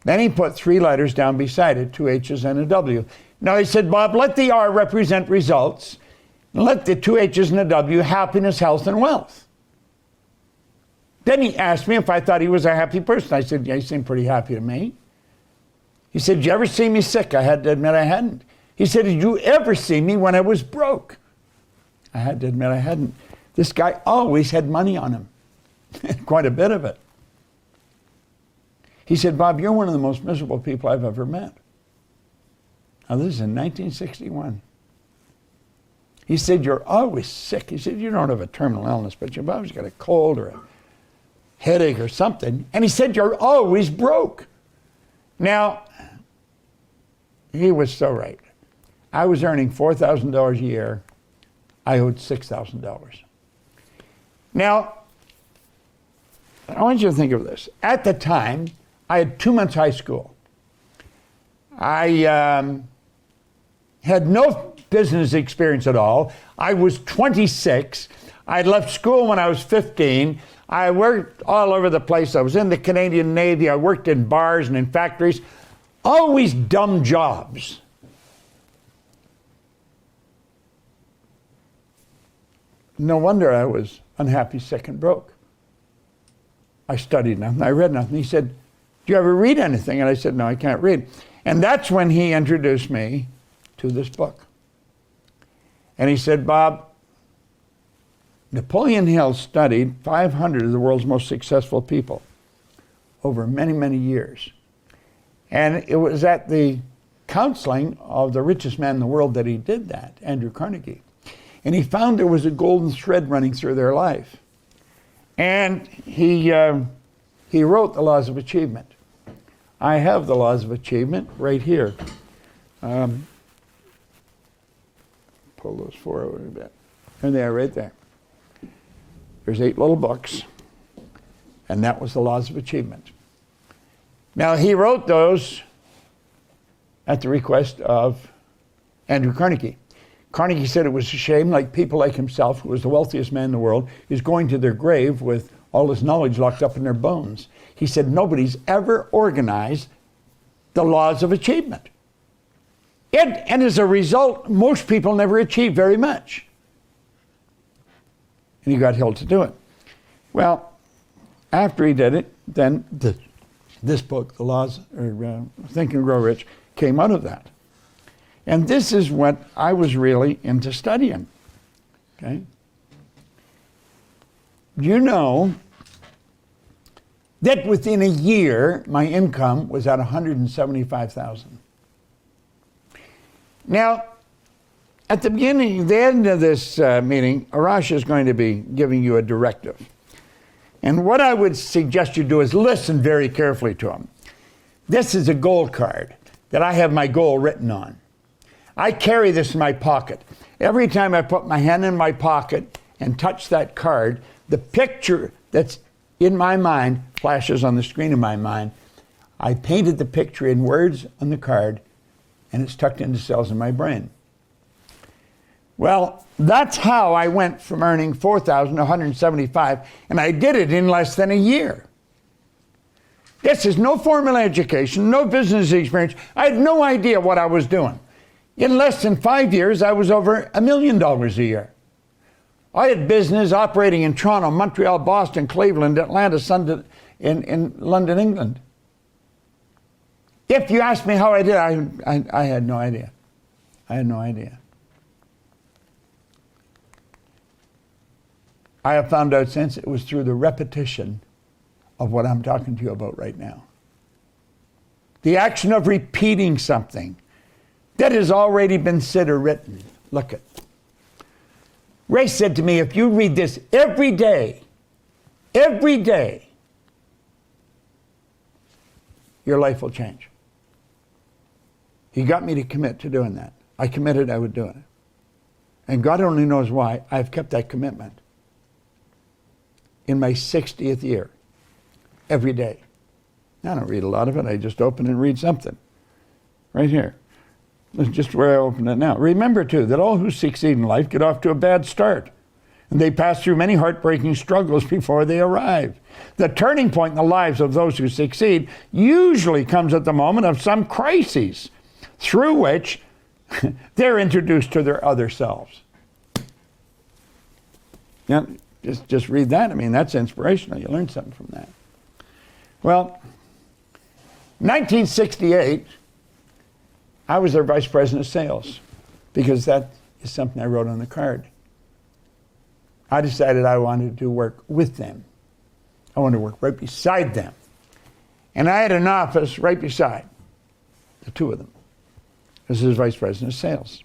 Then he put 3 letters down beside it, 2 H's and a W. Now he said, Bob, let the R represent results, and let the 2 H's and a W happiness, health, and wealth. Then he asked me if I thought he was a happy person. I said, yeah, he seemed pretty happy to me. He said, did you ever see me sick? I had to admit I hadn't. He said, did you ever see me when I was broke? I had to admit I hadn't. This guy always had money on him, quite a bit of it. He said, Bob, you're one of the most miserable people I've ever met. Now, this is in 1961. He said, you're always sick. He said, you don't have a terminal illness, but you've always got a cold or a headache or something. And he said, you're always broke. Now, he was so right. I was earning $4,000 a year. I owed $6,000. Now, I want you to think of this. At the time, I had 2 months high school. I had no business experience at all. I was 26. I'd left school when I was 15. I worked all over the place. I was in the Canadian Navy. I worked in bars and in factories. Always dumb jobs. No wonder I was unhappy, sick, and broke. I studied nothing. I read nothing. He said, do you ever read anything? And I said, no, I can't read. And that's when he introduced me to this book. And he said, Bob, Napoleon Hill studied 500 of the world's most successful people over many, many years. And it was at the counseling of the richest man in the world that he did that, Andrew Carnegie. And he found there was a golden thread running through their life. And he wrote The Laws of Achievement. I have The Laws of Achievement right here. Pull those 4 over a bit. There they are right there. There's 8 little books. And that was The Laws of Achievement. Now, he wrote those at the request of Andrew Carnegie. Carnegie said it was a shame, like people like himself, who was the wealthiest man in the world, is going to their grave with all this knowledge locked up in their bones. He said nobody's ever organized the laws of achievement. And as a result, most people never achieve very much. And he got Hill to do it. Well, after he did it, then this book, The Laws, or Think and Grow Rich, came out of that. And this is what I was really into studying. Okay? You know that within a year, my income was at $175,000. Now, at the beginning, the end of this meeting, Arash is going to be giving you a directive. And what I would suggest you do is listen very carefully to him. This is a goal card that I have my goal written on. I carry this in my pocket. Every time I put my hand in my pocket and touch that card, the picture that's in my mind flashes on the screen of my mind. I painted the picture in words on the card, and it's tucked into cells in my brain. Well, that's how I went from earning $4,000 to $175,000, and I did it in less than a year. This is no formal education, no business experience. I had no idea what I was doing. In less than 5 years, I was over $1 million a year. I had business operating in Toronto, Montreal, Boston, Cleveland, Atlanta, in London, England. If you ask me how I did, I had no idea. I had no idea. I have found out since it was through the repetition of what I'm talking to you about right now. The action of repeating something that has already been said or written. Look at. Ray said to me, if you read this every day, your life will change. He got me to commit to doing that. I committed I would do it. And God only knows why I've kept that commitment. In my 60th year, every day. I don't read a lot of it. I just open and read something. Right here. That's just where I open it now. Remember, too, that all who succeed in life get off to a bad start. And they pass through many heartbreaking struggles before they arrive. The turning point in the lives of those who succeed usually comes at the moment of some crises, through which they're introduced to their other selves. Yeah, just read that. I mean, that's inspirational. You learn something from that. Well, 1968, I was their vice president of sales because that is something I wrote on the card. I decided I wanted to work with them. I wanted to work right beside them. And I had an office right beside the two of them as his vice president of sales.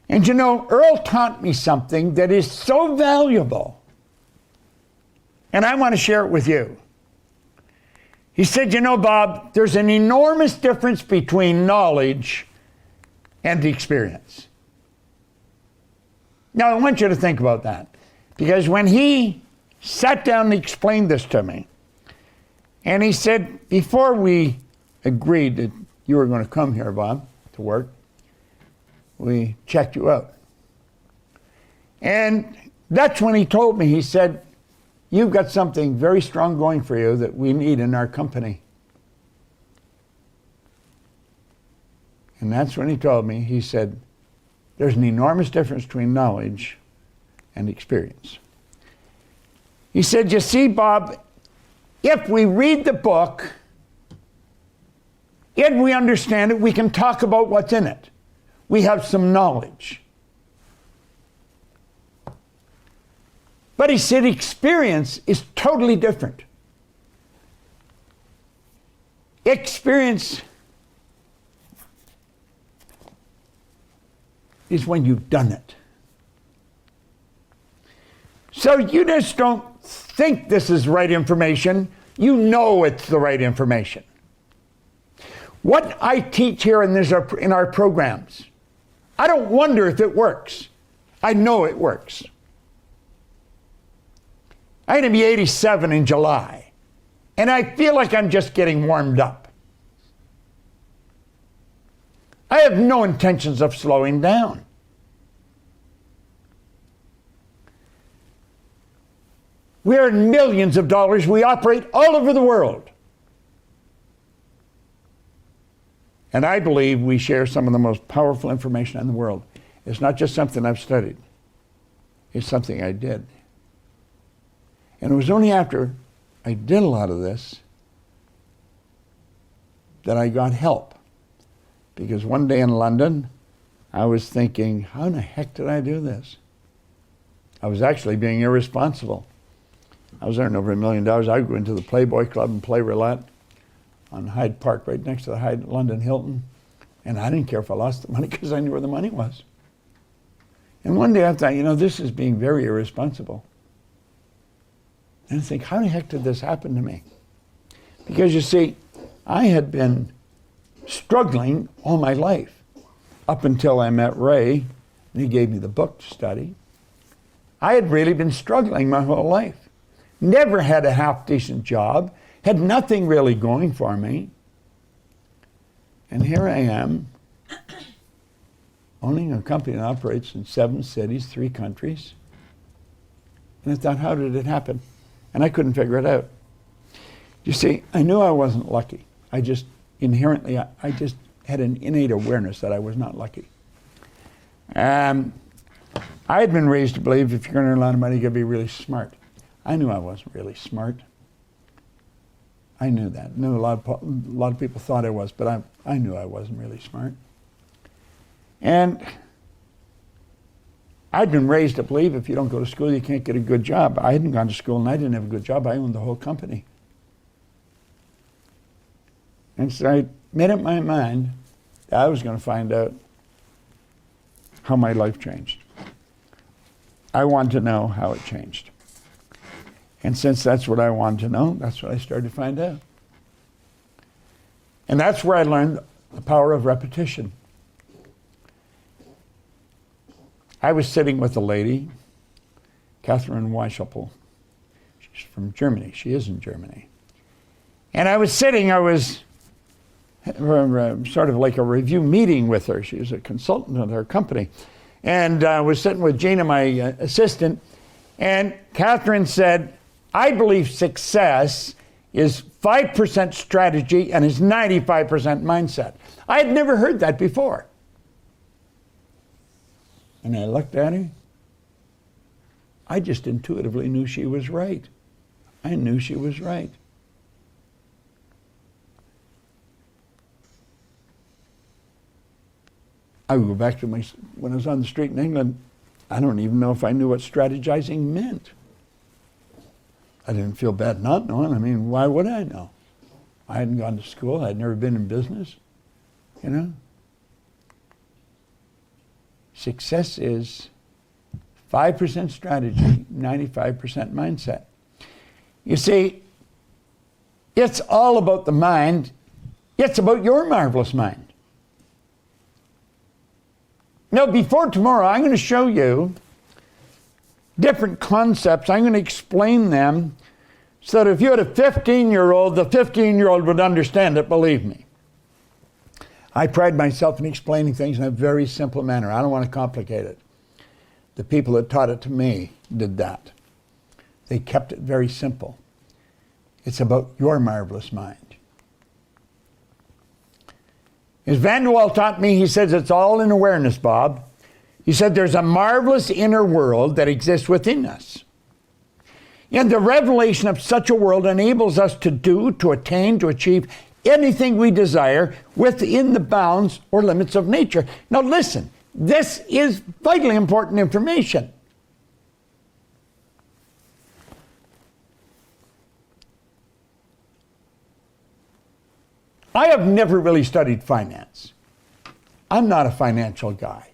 And you know, Earl taught me something that is so valuable. And I want to share it with you. He said, you know, Bob, there's an enormous difference between knowledge and the experience. Now, I want you to think about that. Because when he sat down and explained this to me, and he said, before we agreed that you were going to come here, Bob, to work, we checked you out. And that's when he told me, he said, you've got something very strong going for you that we need in our company. And that's when he told me, he said, there's an enormous difference between knowledge and experience. He said, you see, Bob, if we read the book, if we understand it, we can talk about what's in it. We have some knowledge. But he said experience is totally different. Experience is when you've done it. So you just don't think this is right information. You know it's the right information. What I teach here in our programs, I don't wonder if it works. I know it works. I'm going to be 87 in July, and I feel like I'm just getting warmed up. I have no intentions of slowing down. We earn millions of dollars. We operate all over the world. And I believe we share some of the most powerful information in the world. It's not just something I've studied. It's something I did. And it was only after I did a lot of this that I got help. Because one day in London, I was thinking, how in the heck did I do this? I was actually being irresponsible. I was earning over $1 million. I would go into the Playboy Club and play roulette on Hyde Park, right next to the London Hilton. And I didn't care if I lost the money because I knew where the money was. And one day I thought, you know, this is being very irresponsible. And I think, how the heck did this happen to me? Because you see, I had been struggling all my life up until I met Ray and he gave me the book to study. I had really been struggling my whole life. Never had a half-decent job, had nothing really going for me. And here I am, owning a company that operates in 7 cities, 3 countries. And I thought, how did it happen? And I couldn't figure it out. You see, I knew I wasn't lucky. I just inherently, I just had an innate awareness that I was not lucky. I had been raised to believe if you're going to earn a lot of money, you got to be really smart. I knew I wasn't really smart. I knew that. I knew a lot of people thought I was, but I knew I wasn't really smart. And I'd been raised to believe if you don't go to school, you can't get a good job. I hadn't gone to school and I didn't have a good job. I owned the whole company. And so I made up my mind that I was going to find out how my life changed. I wanted to know how it changed. And since that's what I wanted to know, that's what I started to find out. And that's where I learned the power of repetition. I was sitting with a lady, Catherine Weishaupt. She's from Germany. She is in Germany. And I was sort of like a review meeting with her. She was a consultant at her company. And I was sitting with Gina, my assistant, and Catherine said, I believe success is 5% strategy and is 95% mindset. I had never heard that before. And I looked at her. I just intuitively knew she was right. I knew she was right. I would go back to when I was on the street in England, I don't even know if I knew what strategizing meant. I didn't feel bad not knowing. I mean, why would I know? I hadn't gone to school. I'd never been in business, you know? Success is 5% strategy, 95% mindset. You see, it's all about the mind. It's about your marvelous mind. Now, before tomorrow, I'm going to show you different concepts. I'm going to explain them so that if you had a 15-year-old, the 15-year-old would understand it, believe me. I pride myself in explaining things in a very simple manner. I don't want to complicate it. The people that taught it to me did that. They kept it very simple. It's about your marvelous mind. As Van de Waal taught me, he says it's all in awareness, Bob. He said there's a marvelous inner world that exists within us. And the revelation of such a world enables us to do, to attain, to achieve anything we desire within the bounds or limits of nature. Now listen, this is vitally important information. I have never really studied finance. I'm not a financial guy.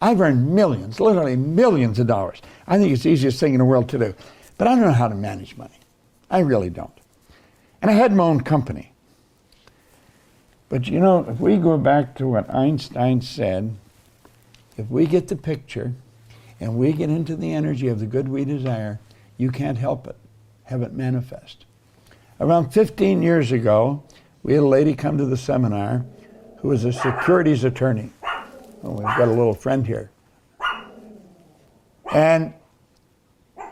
I've earned millions, literally millions of dollars. I think it's the easiest thing in the world to do. But I don't know how to manage money. I really don't. And I had my own company. But you know, if we go back to what Einstein said, if we get the picture and we get into the energy of the good we desire, you can't help it. Have it manifest. Around 15 years ago, we had a lady come to the seminar who was a securities attorney. Oh, we've got a little friend here. And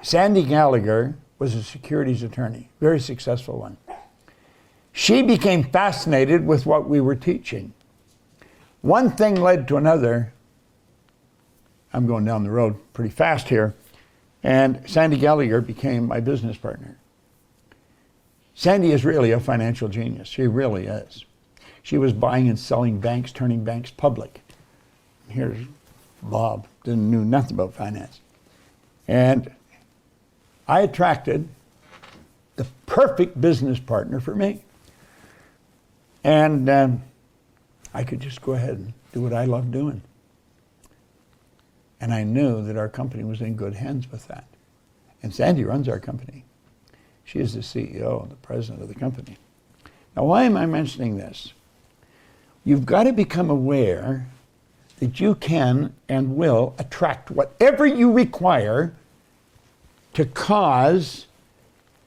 Sandy Gallagher was a securities attorney, very successful one. She became fascinated with what we were teaching. One thing led to another. I'm going down the road pretty fast here. And Sandy Gallagher became my business partner. Sandy is really a financial genius. She really is. She was buying and selling banks, turning banks public. Here's Bob, knew nothing about finance. And I attracted the perfect business partner for me. And I could just go ahead and do what I love doing. And I knew that our company was in good hands with that. And Sandy runs our company. She is the CEO and the president of the company. Now, why am I mentioning this? You've got to become aware that you can and will attract whatever you require to cause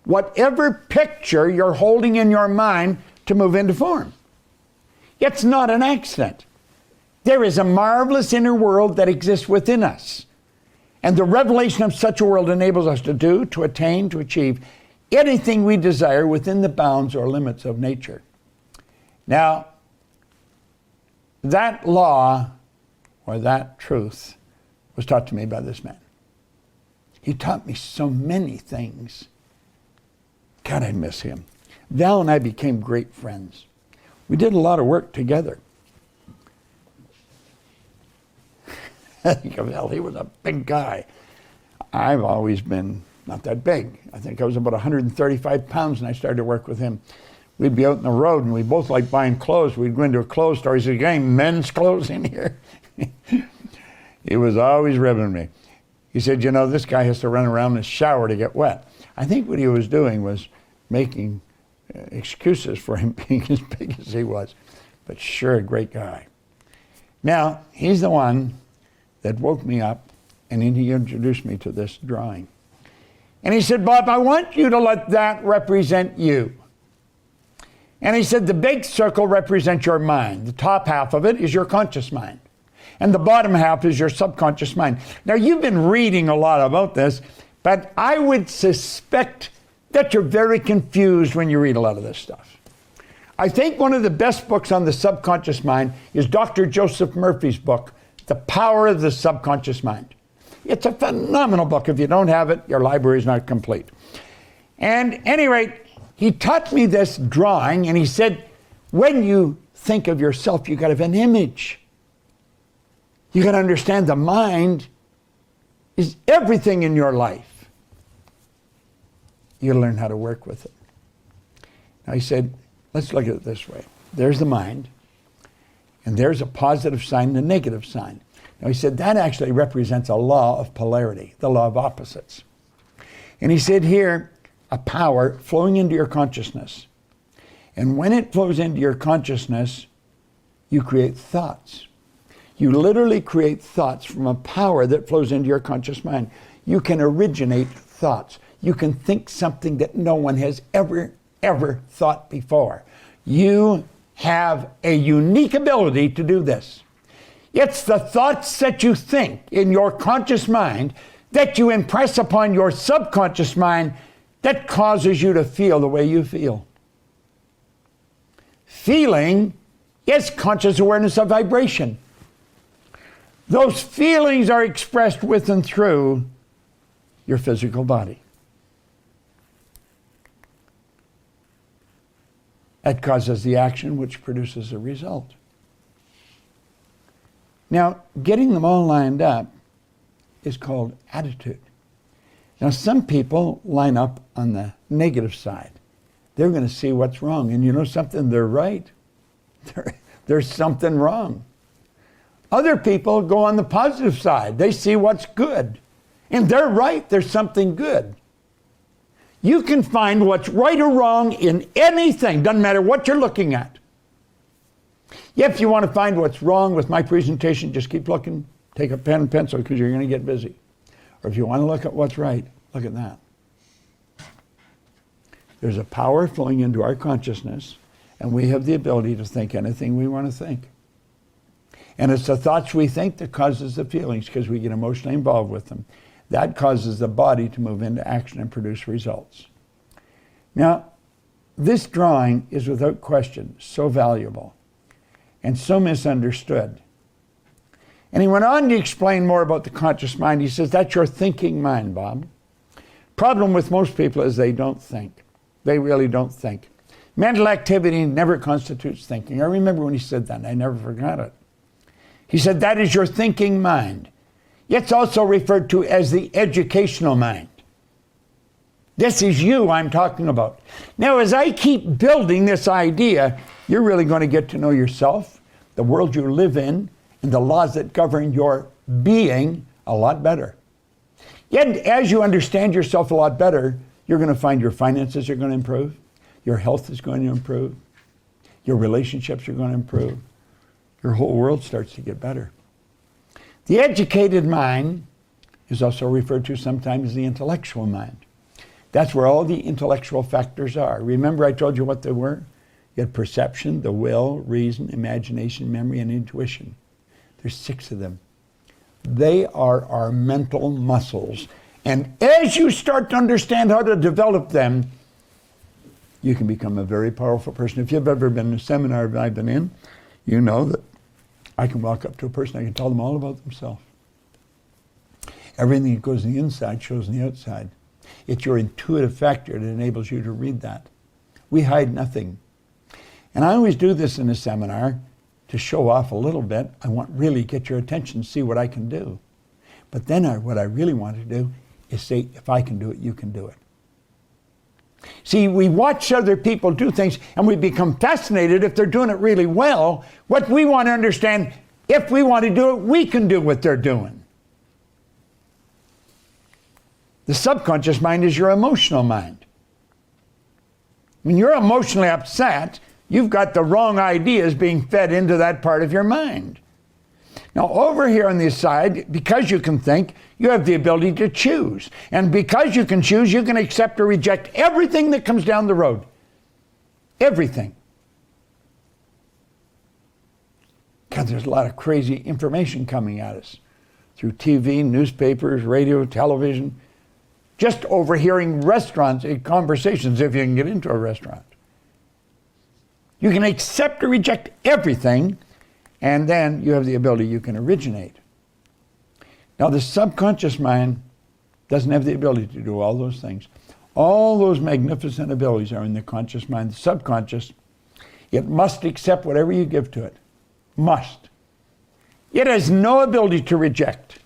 whatever picture you're holding in your mind to move into form. It's not an accident. There is a marvelous inner world that exists within us. And the revelation of such a world enables us to do, to attain, to achieve anything we desire within the bounds or limits of nature. Now, that law or that truth was taught to me by this man. He taught me so many things. God, I miss him. Val and I became great friends. We did a lot of work together. I think of Val, he was a big guy. I've always been not that big. I think I was about 135 pounds when I started to work with him. We'd be out on the road and we both liked buying clothes. We'd go into a clothes store. He said, "Getting men's clothes in here?" He was always ribbing me. He said, "You know, this guy has to run around in the shower to get wet." I think what he was doing was making excuses for him being as big as he was. But sure, a great guy. Now, he's the one that woke me up and then he introduced me to this drawing. And he said, "Bob, I want you to let that represent you." And he said, the big circle represents your mind. The top half of it is your conscious mind. And the bottom half is your subconscious mind. Now, you've been reading a lot about this, but I would suspect that you're very confused when you read a lot of this stuff. I think one of the best books on the subconscious mind is Dr. Joseph Murphy's book, The Power of the Subconscious Mind. It's a phenomenal book. If you don't have it, your library is not complete. And at any rate, he taught me this drawing, and he said, when you think of yourself, you got to have an image. You got to understand the mind is everything in your life. You got to learn how to work with it. Now he said, let's look at it this way. There's the mind, and there's a positive sign and a negative sign. Now he said that actually represents a law of polarity, the law of opposites. And he said here, a power flowing into your consciousness. And when it flows into your consciousness, you create thoughts. You literally create thoughts from a power that flows into your conscious mind. You can originate thoughts. You can think something that no one has ever thought before. You have a unique ability to do this. It's the thoughts that you think in your conscious mind that you impress upon your subconscious mind that causes you to feel the way you feel. Feeling is conscious awareness of vibration. Those feelings are expressed with and through your physical body. That causes the action which produces a result. Now, getting them all lined up is called attitude. Now, some people line up on the negative side. They're going to see what's wrong. And you know something? They're right. There's something wrong. Other people go on the positive side. They see what's good. And they're right. There's something good. You can find what's right or wrong in anything. Doesn't matter what you're looking at. If you want to find what's wrong with my presentation, just keep looking. Take a pen and pencil because you're going to get busy. Or if you want to look at what's right, look at that. There's a power flowing into our consciousness, and we have the ability to think anything we want to think. And it's the thoughts we think that causes the feelings because we get emotionally involved with them. That causes the body to move into action and produce results. Now, this drawing is without question so valuable and so misunderstood. And he went on to explain more about the conscious mind. He says, that's your thinking mind, Bob. Problem with most people is they don't think. They really don't think. Mental activity never constitutes thinking. I remember when he said that, and I never forgot it. He said, that is your thinking mind. It's also referred to as the educational mind. This is you I'm talking about. Now, as I keep building this idea, you're really going to get to know yourself, the world you live in, and the laws that govern your being a lot better. Yet, as you understand yourself a lot better, you're going to find your finances are going to improve, your health is going to improve, your relationships are going to improve, your whole world starts to get better. The educated mind is also referred to sometimes as the intellectual mind. That's where all the intellectual factors are. Remember I told you what they were? You had perception, the will, reason, imagination, memory, and intuition. There's 6 of them. They are our mental muscles. And as you start to understand how to develop them, you can become a very powerful person. If you've ever been in a seminar that I've been in, you know that I can walk up to a person, I can tell them all about themselves. Everything that goes on the inside shows on the outside. It's your intuitive factor that enables you to read that. We hide nothing. And I always do this in a seminar to show off a little bit. I want really get your attention, see what I can do. But then what I really want to do is say, if I can do it, you can do it. See, we watch other people do things and we become fascinated if they're doing it really well. What we want to understand, if we want to do it, we can do what they're doing. The subconscious mind is your emotional mind. When you're emotionally upset, you've got the wrong ideas being fed into that part of your mind. Now, over here on this side, because you can think, you have the ability to choose. And because you can choose, you can accept or reject everything that comes down the road. Everything. God, there's a lot of crazy information coming at us through TV, newspapers, radio, television. Just overhearing restaurants, conversations, if you can get into a restaurant. You can accept or reject everything, and then you have the ability you can originate. Now, the subconscious mind doesn't have the ability to do all those things. All those magnificent abilities are in the conscious mind. The subconscious, it must accept whatever you give to it. Must. It has no ability to reject.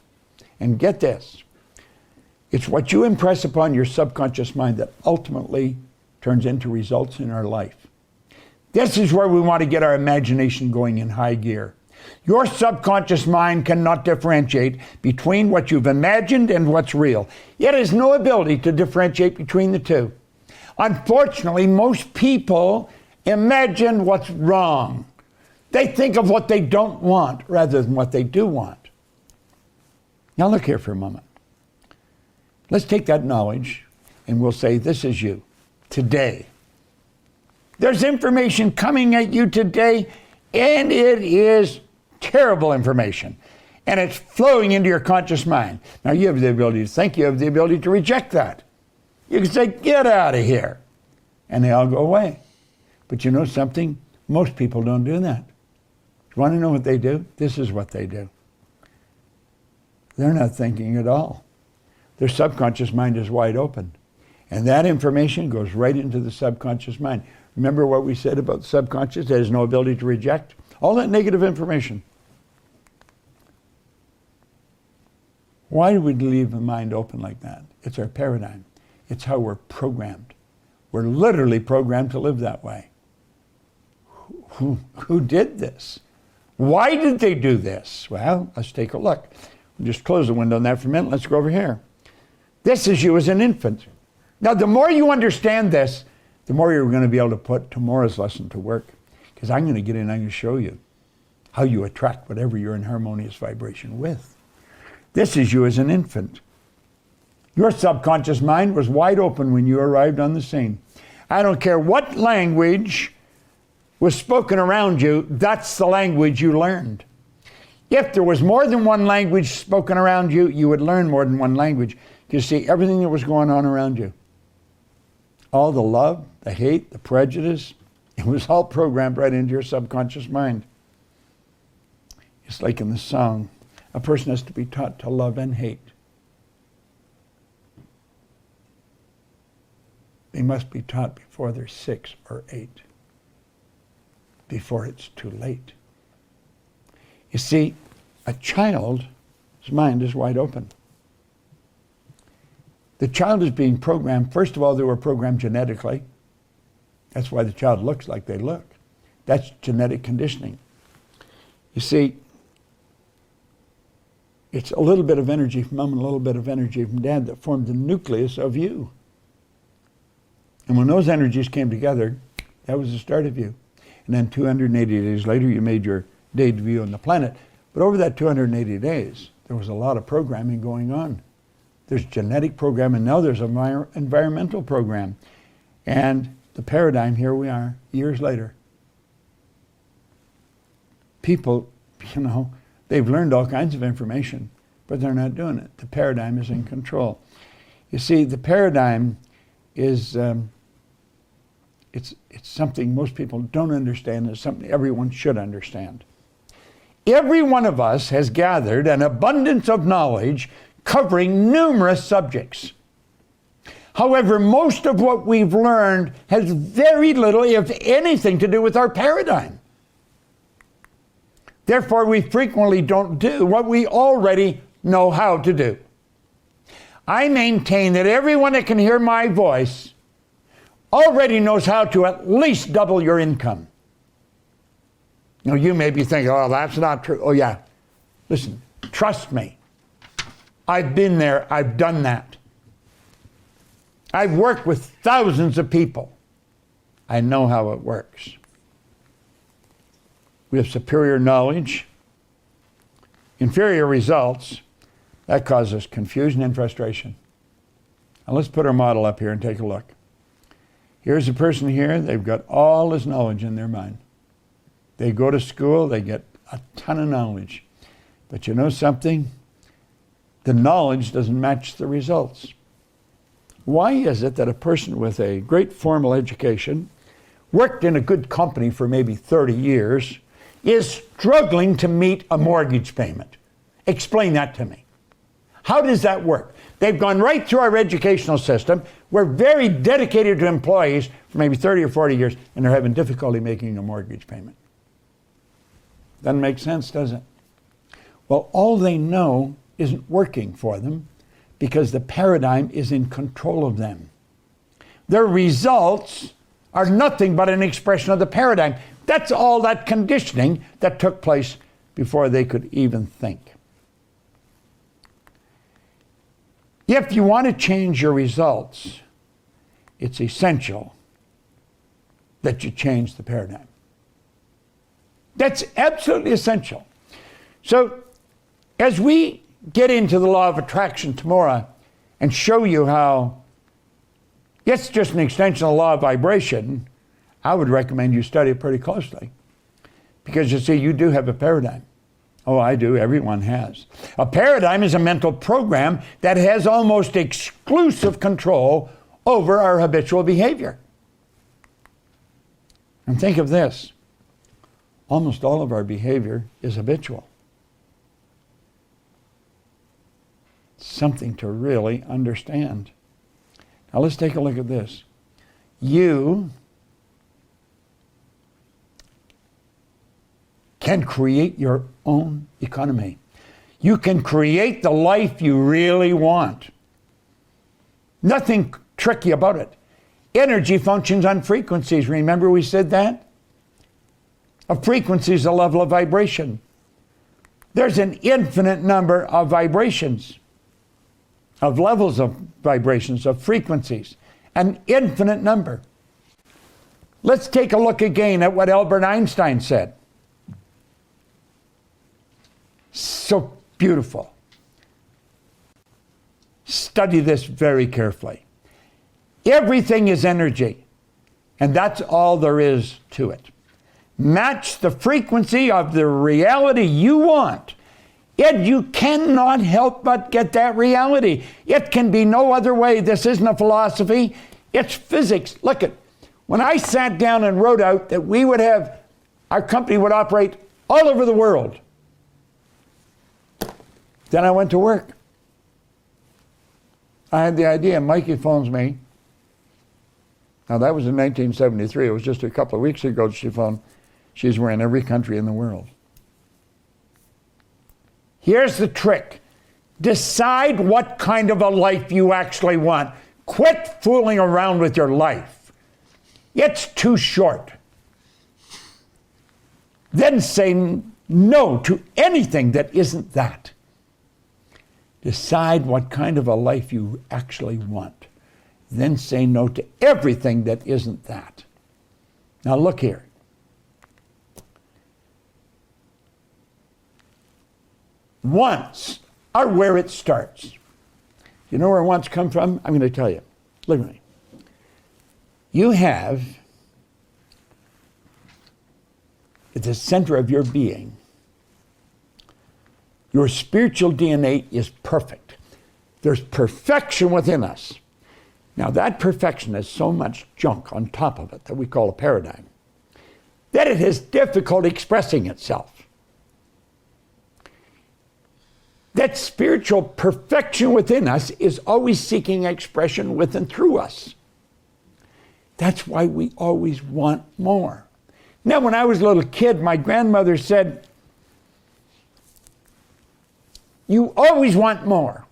And get this, it's what you impress upon your subconscious mind that ultimately turns into results in our life. This is where we want to get our imagination going in high gear. Your subconscious mind cannot differentiate between what you've imagined and what's real. It has no ability to differentiate between the two. Unfortunately, most people imagine what's wrong. They think of what they don't want rather than what they do want. Now look here for a moment. Let's take that knowledge and we'll say, this is you today. There's information coming at you today, and it is terrible information. And it's flowing into your conscious mind. Now you have the ability to think, you have the ability to reject that. You can say, get out of here. And they all go away. But you know something? Most people don't do that. You want to know what they do? This is what they do. They're not thinking at all. Their subconscious mind is wide open. And that information goes right into the subconscious mind. Remember what we said about the subconscious? It has no ability to reject all that negative information. Why do we leave the mind open like that? It's our paradigm. It's how we're programmed. We're literally programmed to live that way. Who did this? Why did they do this? Well, let's take a look. We'll just close the window on that for a minute. Let's go over here. This is you as an infant. Now, the more you understand this, the more you're going to be able to put tomorrow's lesson to work. Because I'm going to get in and I'm going to show you how you attract whatever you're in harmonious vibration with. This is you as an infant. Your subconscious mind was wide open when you arrived on the scene. I don't care what language was spoken around you, that's the language you learned. If there was more than one language spoken around you, you would learn more than one language. You see everything that was going on around you. All the love, the hate, the prejudice, it was all programmed right into your subconscious mind. It's like in the song, a person has to be taught to love and hate. They must be taught before they're 6 or 8, before it's too late. You see, a child's mind is wide open. The child is being programmed. First of all, they were programmed genetically. That's why the child looks like they look. That's genetic conditioning. You see, it's a little bit of energy from mom and a little bit of energy from dad that formed the nucleus of you. And when those energies came together, that was the start of you. And then 280 days later, you made your debut on the planet. But over that 280 days, there was a lot of programming going on. There's genetic program, and now there's an environmental program. And the paradigm, here we are, years later. People, they've learned all kinds of information, but they're not doing it. The paradigm is in control. You see, the paradigm is, it's something most people don't understand. It's something everyone should understand. Every one of us has gathered an abundance of knowledge covering numerous subjects. However, most of what we've learned has very little, if anything, to do with our paradigm. Therefore, we frequently don't do what we already know how to do. I maintain that everyone that can hear my voice already knows how to at least double your income. Now, you may be thinking, oh, that's not true. Oh, yeah. Listen, trust me. I've been there. I've done that. I've worked with thousands of people. I know how it works. We have superior knowledge, inferior results. That causes confusion and frustration. Now let's put our model up here and take a look. Here's a person here. They've got all this knowledge in their mind. They go to school. They get a ton of knowledge. But you know something? The knowledge doesn't match the results. Why is it that a person with a great formal education, worked in a good company for maybe 30 years, is struggling to meet a mortgage payment? Explain that to me. How does that work? They've gone right through our educational system. We're very dedicated to employees for maybe 30 or 40 years, and they're having difficulty making a mortgage payment. Doesn't make sense, does it? Well, all they know isn't working for them because the paradigm is in control of them. Their results are nothing but an expression of the paradigm. That's all that conditioning that took place before they could even think. If you want to change your results, it's essential that you change the paradigm. That's absolutely essential. So, as we get into the law of attraction tomorrow and show you how it's just an extension of the law of vibration, I would recommend you study it pretty closely. Because you see, you do have a paradigm. Oh, I do. Everyone has. A paradigm is a mental program that has almost exclusive control over our habitual behavior. And think of this. Almost all of our behavior is habitual. Something to really understand. Now let's take a look at this. You can create your own economy. You can create the life you really want. Nothing tricky about it. Energy functions on frequencies. Remember we said that? A frequency is a level of vibration. There's an infinite number of vibrations, of levels of vibrations, of frequencies, an infinite number. Let's take a look again at what Albert Einstein said. So beautiful. Study this very carefully. Everything is energy, and that's all there is to it. Match the frequency of the reality you want, and you cannot help but get that reality. It can be no other way. This isn't a philosophy. It's physics. Look at, when I sat down and wrote out that we would have, our company would operate all over the world, then I went to work. I had the idea. Mikey phones me. Now that was in 1973. It was just a couple of weeks ago she phoned. We're in every country in the world. Here's the trick. Decide what kind of a life you actually want. Quit fooling around with your life. It's too short. Then say no to anything that isn't that. Decide what kind of a life you actually want. Then say no to everything that isn't that. Now look here. Wants are where it starts. You know where wants come from? I'm going to tell you. Look at me. You have, at the center of your being, your spiritual DNA is perfect. There's perfection within us. Now that perfection has so much junk on top of it that we call a paradigm, that it has difficulty expressing itself. That spiritual perfection within us is always seeking expression with and through us. That's why we always want more. Now, when I was a little kid, my grandmother said, you always want more.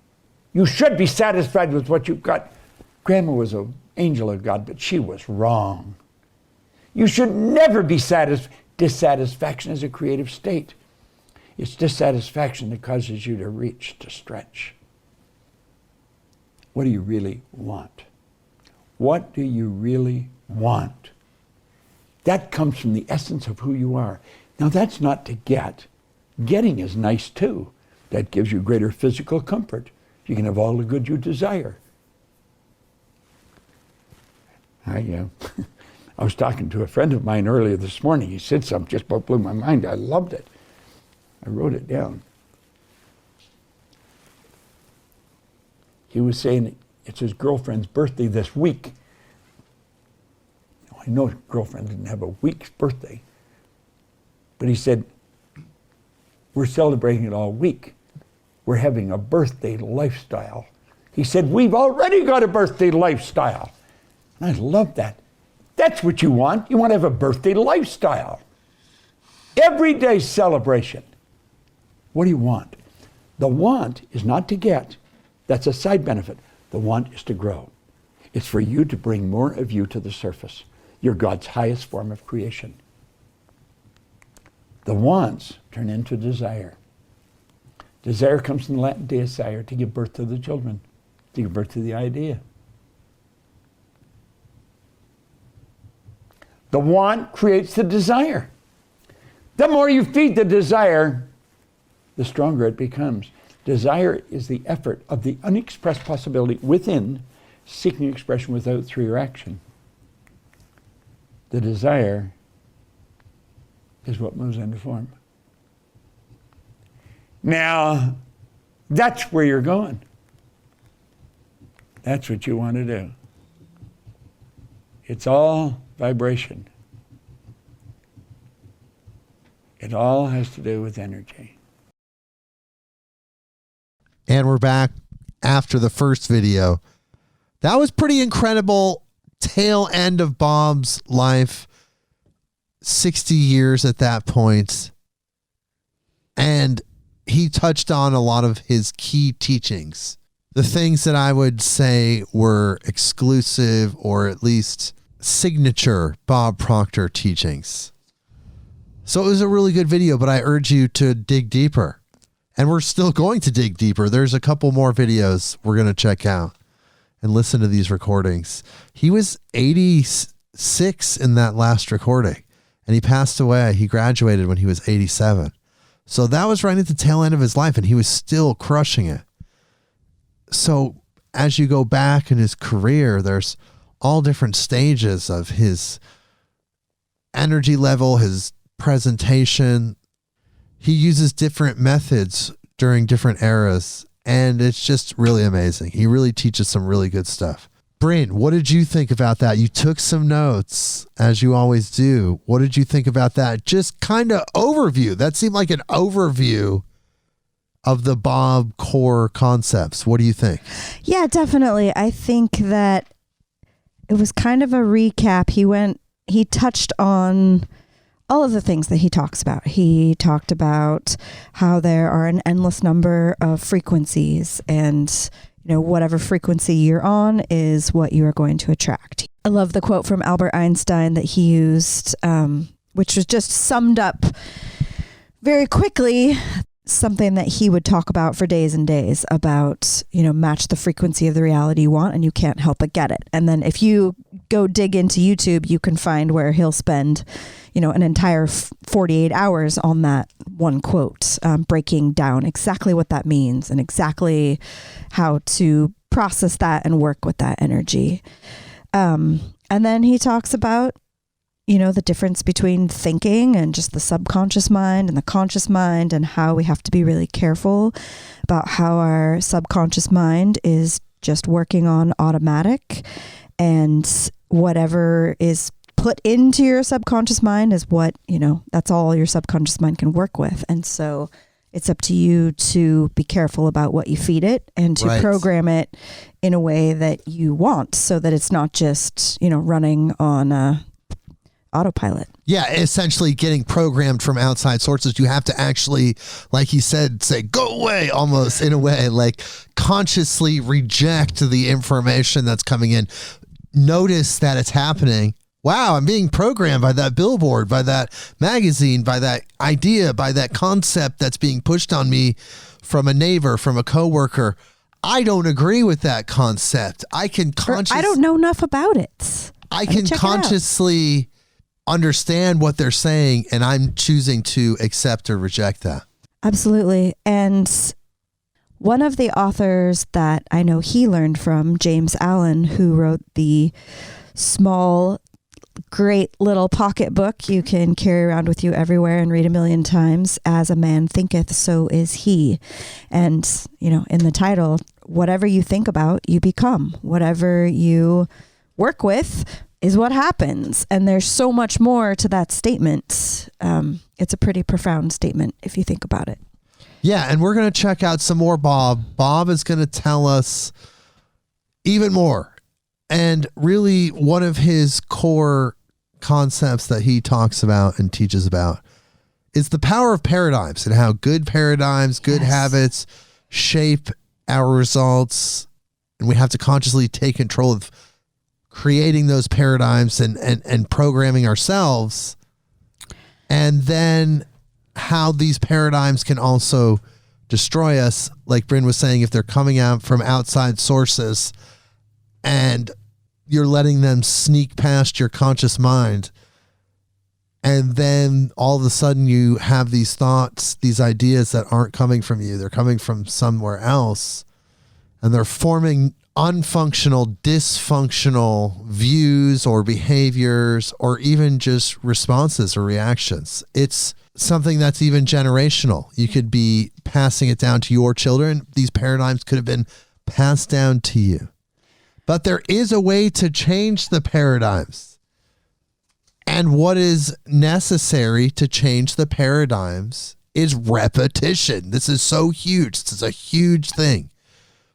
You should be satisfied with what you've got. Grandma was an angel of God, but she was wrong. You should never be satisfied. Dissatisfaction is a creative state. It's dissatisfaction that causes you to reach, to stretch. What do you really want? What do you really want? That comes from the essence of who you are. Now that's not to get. Getting is nice too. That gives you greater physical comfort. You can have all the good you desire. I was talking to a friend of mine earlier this morning. He said something just about blew my mind. I loved it. I wrote it down. He was saying it's his girlfriend's birthday this week. I know his girlfriend didn't have a week's birthday. But he said, we're celebrating it all week. We're having a birthday lifestyle. He said, we've already got a birthday lifestyle. And I love that. That's what you want. You want to have a birthday lifestyle. Everyday celebration. What do you want? The want is not to get. That's a side benefit. The want is to grow. It's for you to bring more of you to the surface. You're God's highest form of creation. The wants turn into desire. Desire comes from the Latin desire, to give birth to the children, to give birth to the idea. The want creates the desire. The more you feed the desire, the stronger it becomes. Desire is the effort of the unexpressed possibility within, seeking expression without through your action. The desire is what moves into form. Now, that's where you're going. That's what you want to do. It's all vibration. It all has to do with energy. And we're back after the first video. That was pretty incredible tail end of Bob's life. 60 years at that point. And he touched on a lot of his key teachings. The things that I would say were exclusive or at least signature Bob Proctor teachings. So it was a really good video, but I urge you to dig deeper. And we're still going to dig deeper. There's a couple more videos we're going to check out and listen to these recordings. He was 86 in that last recording, and he passed away. He graduated when he was 87. So that was right at the tail end of his life, and he was still crushing it. So as you go back in his career, there's all different stages of his energy level, his presentation. He uses different methods during different eras, and it's just really amazing. He really teaches some really good stuff. Brynn, what did you think about that? You took some notes, as you always do. What did you think about that? Just kind of overview. That seemed like an overview of the Bob core concepts. What do you think? Yeah, definitely. I think that it was kind of a recap. He touched on all of the things that he talks about. He talked about how there are an endless number of frequencies, and whatever frequency you're on is what you are going to attract. I love the quote from Albert Einstein that he used, which was just summed up very quickly, something that he would talk about for days and days about, match the frequency of the reality you want and you can't help but get it. And then if you go dig into YouTube, you can find where he'll spend, an entire 48 hours on that one quote, breaking down exactly what that means and exactly how to process that and work with that energy. And then he talks about, the difference between thinking and just the subconscious mind and the conscious mind, and how we have to be really careful about how our subconscious mind is just working on automatic, and whatever is put into your subconscious mind is what, that's all your subconscious mind can work with. And so it's up to you to be careful about what you feed it and to program it in a way that you want, so that it's not just, running on autopilot. Yeah, essentially getting programmed from outside sources. You have to actually, like he said, say, go away, almost in a way, like consciously reject the information that's coming in. Notice that it's happening. Wow, I'm being programmed by that billboard, by that magazine, by that idea, by that concept that's being pushed on me from a neighbor, from a coworker. I don't agree with that concept. I don't know enough about it. I can consciously understand what they're saying, and I'm choosing to accept or reject that. Absolutely. And one of the authors that I know he learned from, James Allen, who wrote the small, great little pocket book you can carry around with you everywhere and read 1,000,000 times, As a Man Thinketh, So Is He. And, in the title, whatever you think about, you become. Whatever you work with is what happens. And there's so much more to that statement. It's a pretty profound statement if you think about it. Yeah, and we're going to check out some more Bob. Bob is going to tell us even more. And really, one of his core concepts that he talks about and teaches about is the power of paradigms and how good paradigms, good habits shape our results. And we have to consciously take control of creating those paradigms and programming ourselves. And then how these paradigms can also destroy us. Like Brynn was saying, if they're coming out from outside sources and you're letting them sneak past your conscious mind, and then all of a sudden you have these thoughts, these ideas that aren't coming from you. They're coming from somewhere else, and they're forming unfunctional, dysfunctional views or behaviors, or even just responses or reactions. It's something that's even generational. You could be passing it down to your children. These paradigms could have been passed down to you. But there is a way to change the paradigms. And what is necessary to change the paradigms is repetition. This is so huge. This is a huge thing.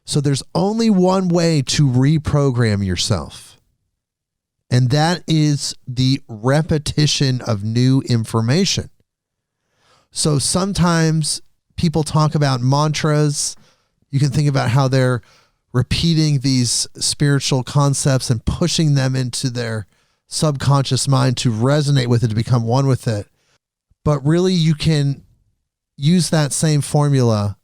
So there's only one way to reprogram yourself, and that is the repetition of new information. So sometimes people talk about mantras. You can think about how they're repeating these spiritual concepts and pushing them into their subconscious mind to resonate with it, to become one with it. But really, you can use that same formula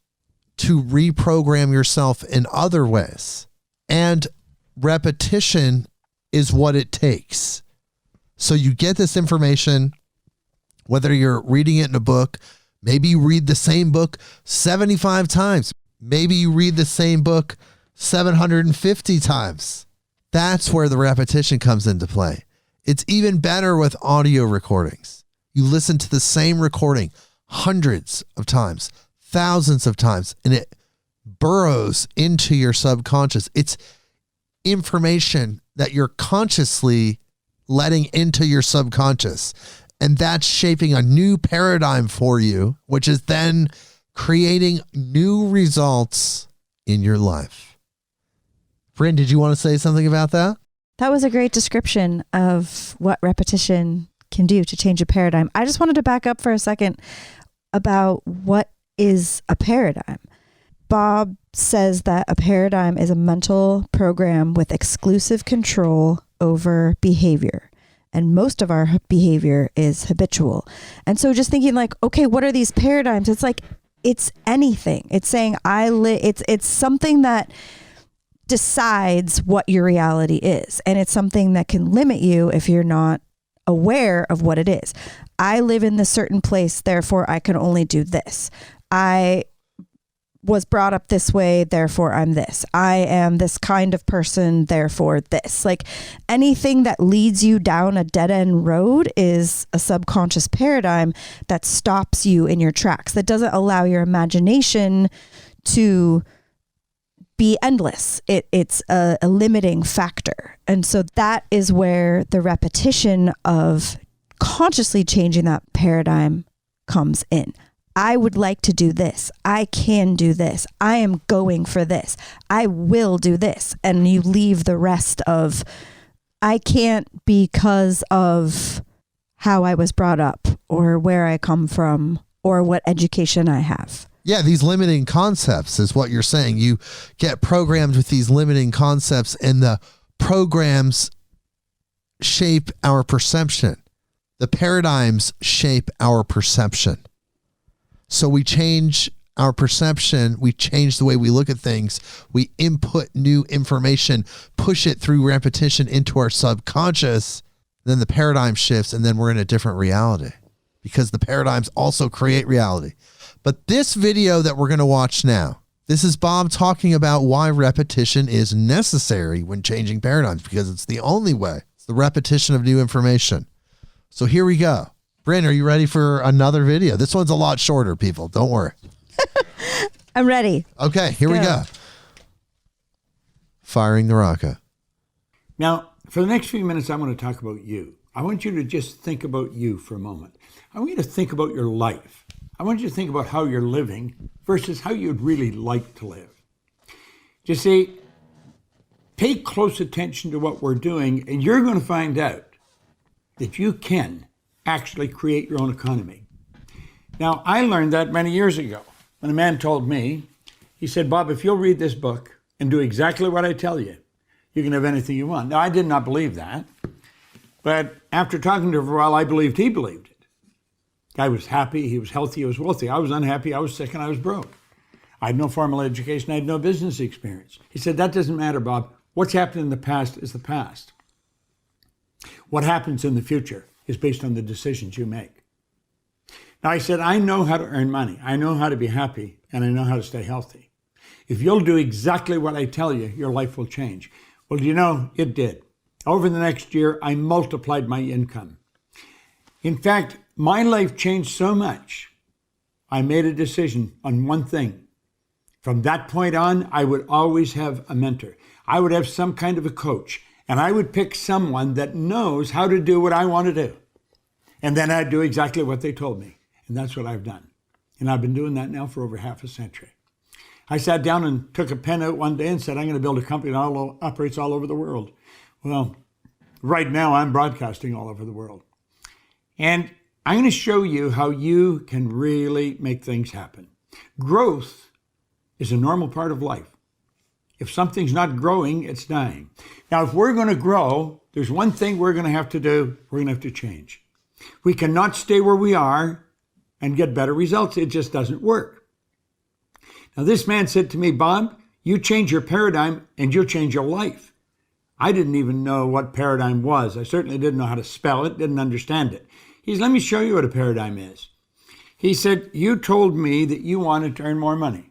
to reprogram yourself in other ways. And repetition is what it takes. So you get this information, whether you're reading it in a book, maybe you read the same book 75 times. Maybe you read the same book 750 times. That's where the repetition comes into play. It's even better with audio recordings. You listen to the same recording hundreds of times, thousands of times, and it burrows into your subconscious. It's information that you're consciously letting into your subconscious, and that's shaping a new paradigm for you, which is then creating new results in your life. Brynn, did you want to say something about that? That was a great description of what repetition can do to change a paradigm. I just wanted to back up for a second about what is a paradigm. Bob says that a paradigm is a mental program with exclusive control over behavior. And most of our behavior is habitual. And so just thinking like, okay, what are these paradigms? It's like, it's anything. It's saying it's something that decides what your reality is. And it's something that can limit you if you're not aware of what it is. I live in this certain place, therefore I can only do this. I was brought up this way, therefore I'm this. I am this kind of person, therefore this. Like anything that leads you down a dead end road is a subconscious paradigm that stops you in your tracks, that doesn't allow your imagination to be endless. It's a limiting factor. And so that is where the repetition of consciously changing that paradigm comes in. I would like to do this. I can do this. I am going for this. I will do this. And you leave the rest of, I can't because of how I was brought up or where I come from or what education I have. Yeah, these limiting concepts is what you're saying. You get programmed with these limiting concepts, and the programs shape our perception. The paradigms shape our perception. So we change our perception, we change the way we look at things, we input new information, push it through repetition into our subconscious, then the paradigm shifts, and then we're in a different reality because the paradigms also create reality. But this video that we're going to watch now, this is Bob talking about why repetition is necessary when changing paradigms, because it's the only way. It's the repetition of new information. So here we go. Brynn, are you ready for another video? This one's a lot shorter, people. Don't worry. I'm ready. Okay, here we go. Firing the rocket. Now, for the next few minutes, I want to talk about you. I want you to just think about you for a moment. I want you to think about your life. I want you to think about how you're living versus how you'd really like to live. Just see, pay close attention to what we're doing, and you're going to find out that you can actually create your own economy. Now, I learned that many years ago when a man told me, he said, Bob, if you'll read this book and do exactly what I tell you, you can have anything you want. Now, I did not believe that. But after talking to him for a while, I believed he believed it. Guy was happy, he was healthy, he was wealthy. I was unhappy, I was sick, and I was broke. I had no formal education, I had no business experience. He said, that doesn't matter, Bob. What's happened in the past is the past. What happens in the future is based on the decisions you make. Now, I said, I know how to earn money. I know how to be happy, and I know how to stay healthy. If you'll do exactly what I tell you, your life will change. Well, do you know, it did. Over the next year, I multiplied my income. In fact, my life changed so much, I made a decision on one thing. From that point on, I would always have a mentor. I would have some kind of a coach, and I would pick someone that knows how to do what I want to do. And then I'd do exactly what they told me. And that's what I've done. And I've been doing that now for over half a century. I sat down and took a pen out one day and said, I'm going to build a company that operates all over the world. Well, right now I'm broadcasting all over the world. And I'm going to show you how you can really make things happen. Growth is a normal part of life. If something's not growing, it's dying. Now, if we're going to grow, there's one thing we're going to have to do. We're going to have to change. We cannot stay where we are and get better results. It just doesn't work. Now, this man said to me, Bob, you change your paradigm and you'll change your life. I didn't even know what paradigm was. I certainly didn't know how to spell it, didn't understand it. He said, let me show you what a paradigm is. He said, you told me that you wanted to earn more money.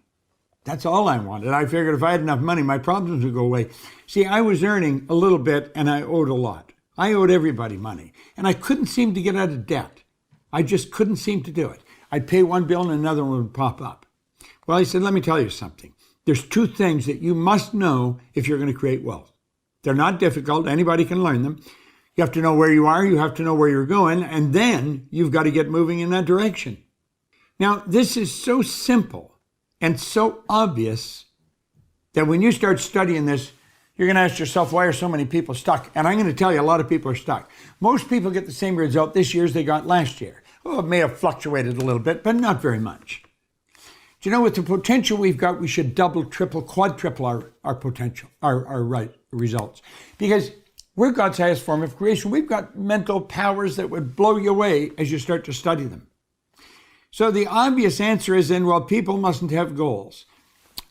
That's all I wanted. I figured if I had enough money, my problems would go away. See, I was earning a little bit and I owed a lot. I owed everybody money and I couldn't seem to get out of debt. I just couldn't seem to do it. I'd pay one bill and another one would pop up. Well, he said, let me tell you something. There's two things that you must know if you're going to create wealth. They're not difficult. Anybody can learn them. You have to know where you are. You have to know where you're going. And then you've got to get moving in that direction. Now, this is so simple and so obvious that when you start studying this, you're going to ask yourself, why are so many people stuck? And I'm going to tell you, a lot of people are stuck. Most people get the same result this year as they got last year. Oh, it may have fluctuated a little bit, but not very much. Do you know, with the potential we've got, we should double, triple, quadruple our potential, our results. Because we're God's highest form of creation. We've got mental powers that would blow you away as you start to study them. So the obvious answer is then, well, people mustn't have goals.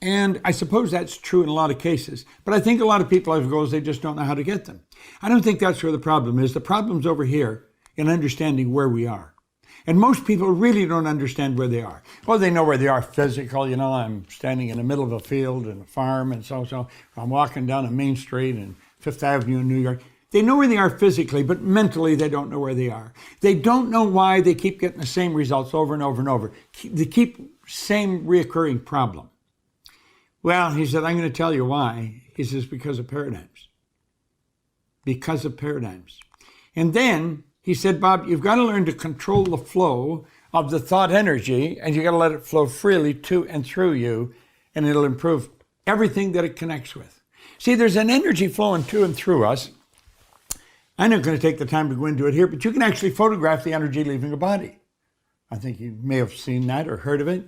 And I suppose that's true in a lot of cases. But I think a lot of people have goals, they just don't know how to get them. I don't think that's where the problem is. The problem's over here in understanding where we are. And most people really don't understand where they are. Well, they know where they are physical. You know, I'm standing in the middle of a field and a farm and so. I'm walking down a main street in Fifth Avenue in New York. They know where they are physically, but mentally they don't know where they are. They don't know why they keep getting the same results over and over and over. They keep same reoccurring problem. Well, he said, I'm going to tell you why. He says, because of paradigms. Because of paradigms. And then he said, Bob, you've got to learn to control the flow of the thought energy, and you got to let it flow freely to and through you, and it'll improve everything that it connects with. See, there's an energy flowing to and through us. I'm not going to take the time to go into it here, but you can actually photograph the energy leaving a body. I think you may have seen that or heard of it.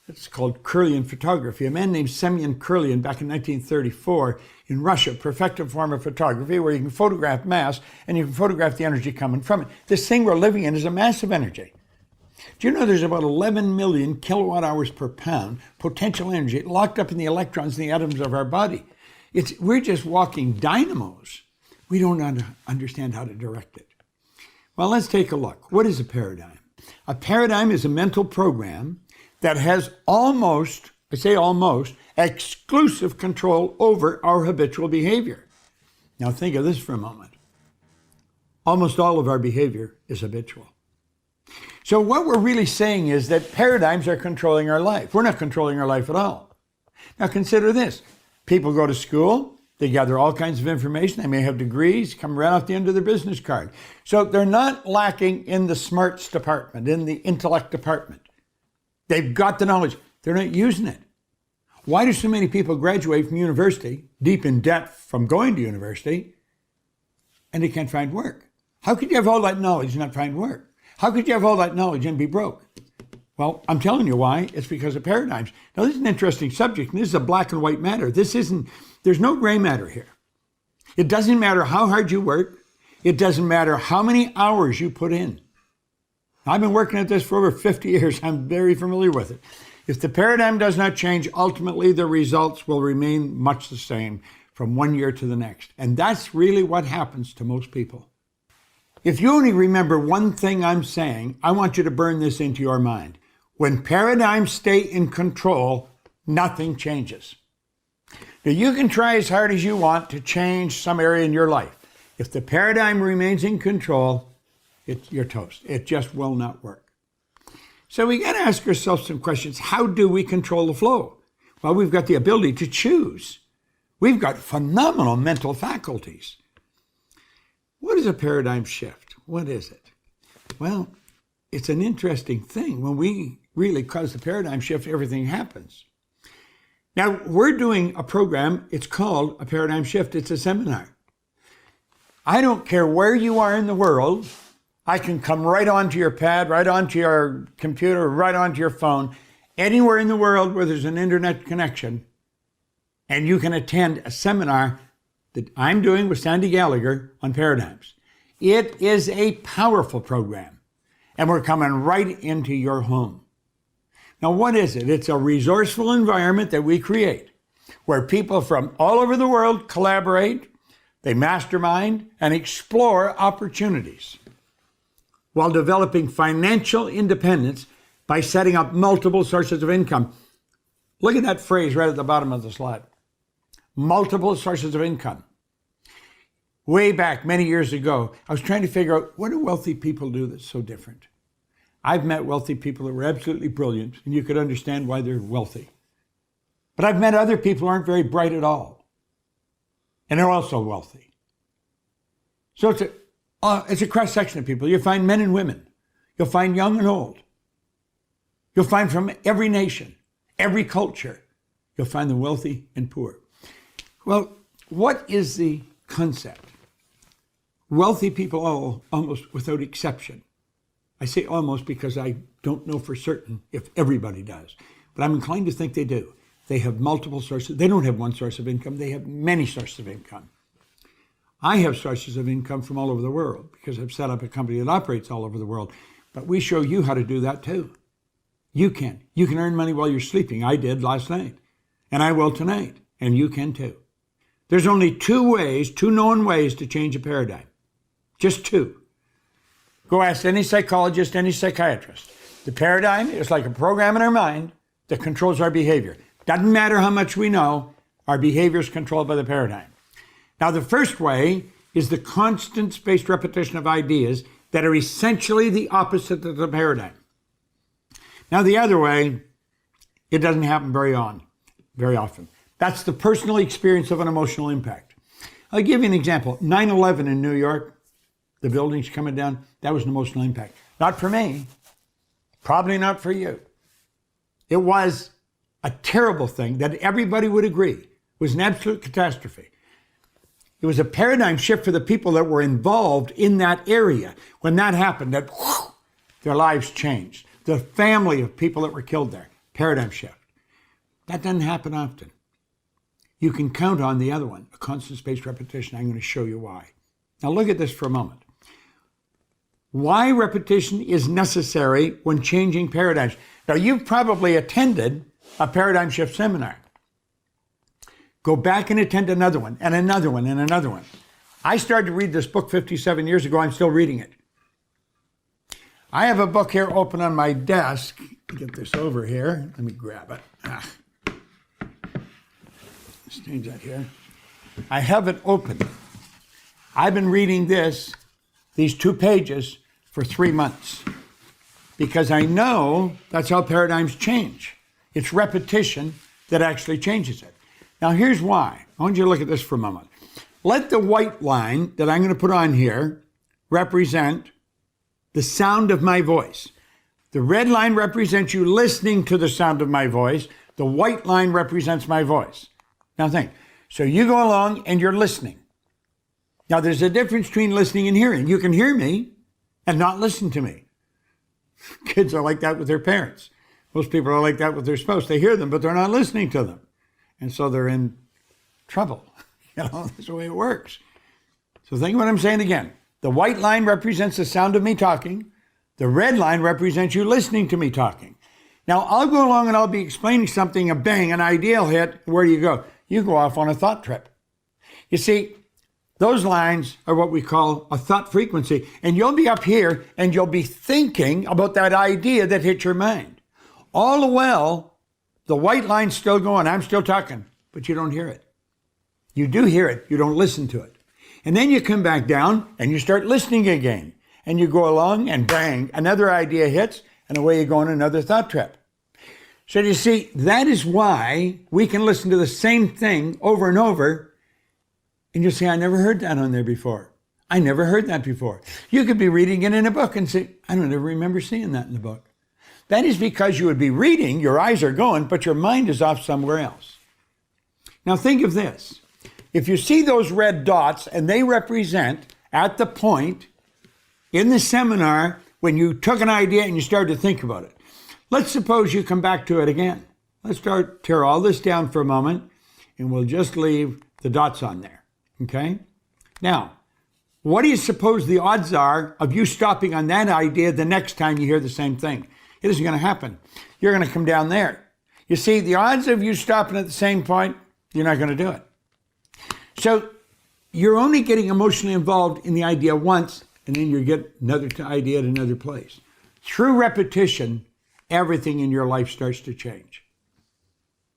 It's called Kirlian photography. A man named Semyon Kirlian back in 1934 in Russia perfected a form of photography where you can photograph mass and you can photograph the energy coming from it. This thing we're living in is a massive energy. Do you know there's about 11 million kilowatt hours per pound potential energy locked up in the electrons in the atoms of our body? We're just walking dynamos. We don't understand how to direct it. Well, let's take a look. What is a paradigm? A paradigm is a mental program that has almost, I say almost, exclusive control over our habitual behavior. Now think of this for a moment. Almost all of our behavior is habitual. So what we're really saying is that paradigms are controlling our life. We're not controlling our life at all. Now consider this. People go to school, they gather all kinds of information, they may have degrees, come right off the end of their business card. So they're not lacking in the smarts department, in the intellect department. They've got the knowledge. They're not using it. Why do so many people graduate from university, deep in debt from going to university, and they can't find work? How could you have all that knowledge and not find work? How could you have all that knowledge and be broke? Well, I'm telling you why. It's because of paradigms. Now, this is an interesting subject, and this is a black and white matter. There's no gray matter here. It doesn't matter how hard you work. It doesn't matter how many hours you put in. I've been working at this for over 50 years. I'm very familiar with it. If the paradigm does not change, ultimately the results will remain much the same from one year to the next. And that's really what happens to most people. If you only remember one thing I'm saying, I want you to burn this into your mind. When paradigms stay in control, nothing changes. Now, you can try as hard as you want to change some area in your life. If the paradigm remains in control, you're toast. It just will not work. So we got to ask ourselves some questions. How do we control the flow? Well, we've got the ability to choose. We've got phenomenal mental faculties. What is a paradigm shift? What is it? Well, it's an interesting thing. When we really cause the paradigm shift, everything happens. Now, we're doing a program. It's called a paradigm shift. It's a seminar. I don't care where you are in the world. I can come right onto your pad, right onto your computer, right onto your phone, anywhere in the world where there's an internet connection, and you can attend a seminar that I'm doing with Sandy Gallagher on paradigms. It is a powerful program, and we're coming right into your home. Now, what is it? It's a resourceful environment that we create where people from all over the world collaborate, they mastermind, and explore opportunities while developing financial independence by setting up multiple sources of income. Look at that phrase right at the bottom of the slide. Multiple sources of income. Way back many years ago, I was trying to figure out, what do wealthy people do that's so different? I've met wealthy people that were absolutely brilliant, and you could understand why they're wealthy. But I've met other people who aren't very bright at all, and they're also wealthy. So it's a cross-section of people. You'll find men and women. You'll find young and old. You'll find from every nation, every culture. You'll find the wealthy and poor. Well, what is the concept? Wealthy people, all, almost without exception. I say almost because I don't know for certain if everybody does, but I'm inclined to think they do. They have multiple sources. They don't have one source of income. They have many sources of income. I have sources of income from all over the world because I've set up a company that operates all over the world. But we show you how to do that too. You can. You can earn money while you're sleeping. I did last night, and I will tonight, and you can too. There's only two known ways to change a paradigm. Just two. Go ask any psychologist, any psychiatrist. The paradigm is like a program in our mind that controls our behavior. Doesn't matter how much we know, our behavior is controlled by the paradigm. Now, the first way is the constant spaced repetition of ideas that are essentially the opposite of the paradigm. Now, the other way, it doesn't happen very often. That's the personal experience of an emotional impact. I'll give you an example. 9/11 in New York, the buildings coming down, that was an emotional impact. Not for me, probably not for you. It was a terrible thing that everybody would agree was an absolute catastrophe. It was a paradigm shift for the people that were involved in that area. When that happened, their lives changed. The family of people that were killed there, paradigm shift. That doesn't happen often. You can count on the other one, a constant spaced repetition. I'm going to show you why. Now look at this for a moment. Why repetition is necessary when changing paradigms. Now you've probably attended a paradigm shift seminar. Go back and attend another one, and another one, and another one. I started to read this book 57 years ago. I'm still reading it. I have a book here open on my desk. Get this over here. Let me grab it. Let's change that here. I have it open. I've been reading these 2 pages for 3 months because I know that's how paradigms change. It's repetition that actually changes it. Now, here's why. I want you to look at this for a moment. Let the white line that I'm going to put on here represent the sound of my voice. The red line represents you listening to the sound of my voice. The white line represents my voice. Now think. So you go along and you're listening. Now, there's a difference between listening and hearing. You can hear me and not listen to me. Kids are like that with their parents. Most people are like that with their spouse. They hear them, but they're not listening to them. And so they're in trouble. That's the way it works. So think of what I'm saying again. The white line represents the sound of me talking. The red line represents you listening to me talking. Now, I'll go along and I'll be explaining something, a bang, an idea will hit. Where do you go? You go off on a thought trip. You see, those lines are what we call a thought frequency. And you'll be up here and you'll be thinking about that idea that hit your mind. All the while, the white line's still going. I'm still talking, but you don't hear it. You do hear it. You don't listen to it. And then you come back down and you start listening again. And you go along and bang, another idea hits and away you go on another thought trip. So you see, that is why we can listen to the same thing over and over. And you'll say, I never heard that on there before. I never heard that before. You could be reading it in a book and say, I don't ever remember seeing that in the book. That is because you would be reading, your eyes are going, but your mind is off somewhere else. Now think of this. If you see those red dots and they represent at the point in the seminar when you took an idea and you started to think about it. Let's suppose you come back to it again. Let's tear all this down for a moment and we'll just leave the dots on there. Okay? Now, what do you suppose the odds are of you stopping on that idea the next time you hear the same thing? It isn't going to happen. You're going to come down there. You see, the odds of you stopping at the same point, you're not going to do it. So you're only getting emotionally involved in the idea once, and then you get another idea at another place. Through repetition, everything in your life starts to change.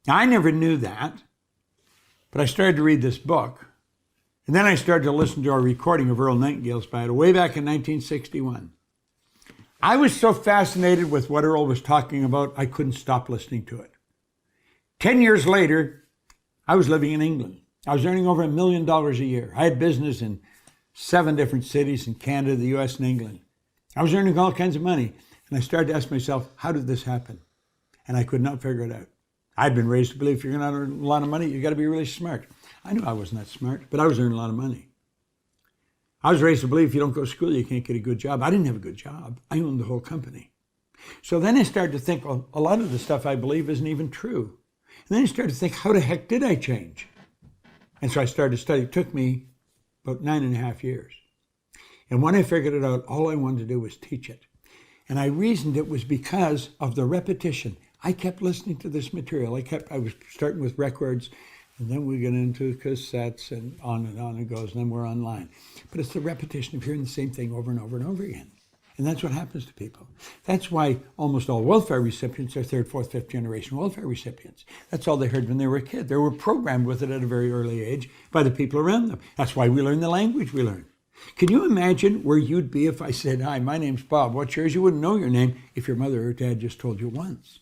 Now, I never knew that, but I started to read this book, and then I started to listen to a recording of Earl Nightingale's Bio way back in 1961. I was so fascinated with what Earl was talking about, I couldn't stop listening to it. 10 years later, I was living in England. I was earning over $1 million a year. I had business in 7 different cities in Canada, the US, and England. I was earning all kinds of money. And I started to ask myself, how did this happen? And I could not figure it out. I'd been raised to believe if you're going to earn a lot of money, you got to be really smart. I knew I wasn't that smart, but I was earning a lot of money. I was raised to believe if you don't go to school, you can't get a good job. I didn't have a good job. I owned the whole company. So then I started to think, well, a lot of the stuff I believe isn't even true. And then I started to think, how the heck did I change? And so I started to study. It took me about 9.5 years. And when I figured it out, all I wanted to do was teach it. And I reasoned it was because of the repetition. I kept listening to this material. I was starting with records, and then we get into cassettes, and on it goes, and then we're online. But it's the repetition of hearing the same thing over and over and over again. And that's what happens to people. That's why almost all welfare recipients are 3rd, 4th, 5th generation welfare recipients. That's all they heard when they were a kid. They were programmed with it at a very early age by the people around them. That's why we learn the language we learn. Can you imagine where you'd be if I said, hi, my name's Bob, what's yours? You wouldn't know your name if your mother or dad just told you once.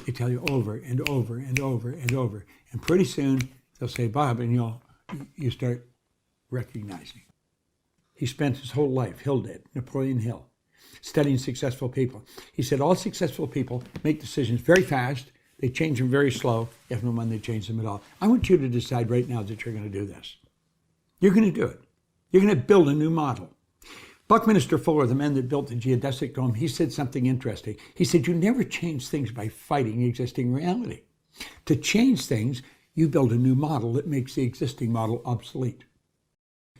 They tell you over and over and over and over. And pretty soon they'll say, Bob, and you start recognizing. He spent his whole life, Hill did, Napoleon Hill, studying successful people. He said all successful people make decisions very fast. They change them very slow, if and when they change them at all. I want you to decide right now that you're going to do this. You're going to do it. You're going to build a new model. Buckminster Fuller, the man that built the geodesic dome, he said something interesting. He said, you never change things by fighting existing reality. To change things, you build a new model that makes the existing model obsolete.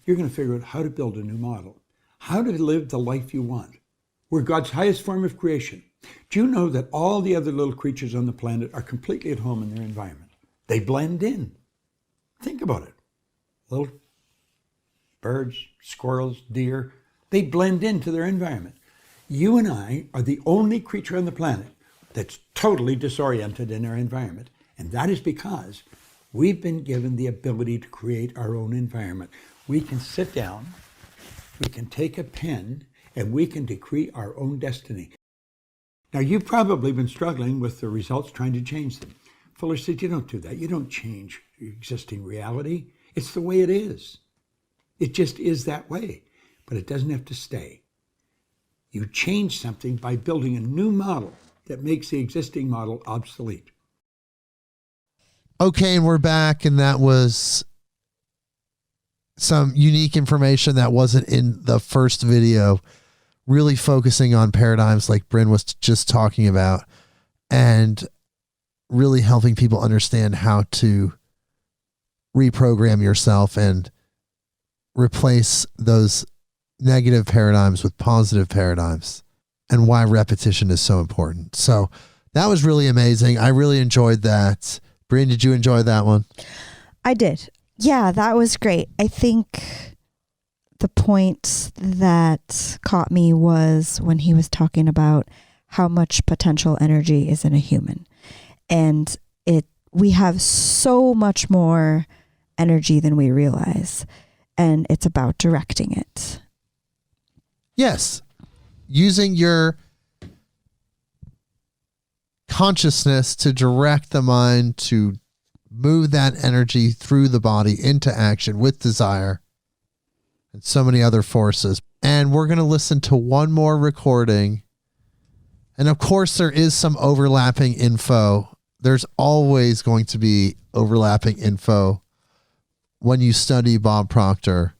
You're going to figure out how to build a new model, how to live the life you want. We're God's highest form of creation. Do you know that all the other little creatures on the planet are completely at home in their environment? They blend in. Think about it. Little birds, squirrels, deer, they blend into their environment. You and I are the only creature on the planet that's totally disoriented in our environment. And that is because we've been given the ability to create our own environment. We can sit down, we can take a pen, and we can decree our own destiny. Now, you've probably been struggling with the results, trying to change them. Fuller said, you don't do that. You don't change your existing reality. It's the way it is. It just is that way, but it doesn't have to stay. You change something by building a new model that makes the existing model obsolete. Okay, and we're back, and that was some unique information that wasn't in the first video really focusing on paradigms like Brynn was just talking about, and really helping people understand how to reprogram yourself and replace those negative paradigms with positive paradigms, and why repetition is so important. So that was really amazing. I really enjoyed that. Brynn, did you enjoy that one? I did. Yeah, that was great. I think the point that caught me was when he was talking about how much potential energy is in a human. And we have so much more energy than we realize. And it's about directing it. Yes. Using your consciousness to direct the mind to move that energy through the body into action with desire and so many other forces. And we're going to listen to one more recording. And of course, there is some overlapping info. There's always going to be overlapping info when you study Bob Proctor.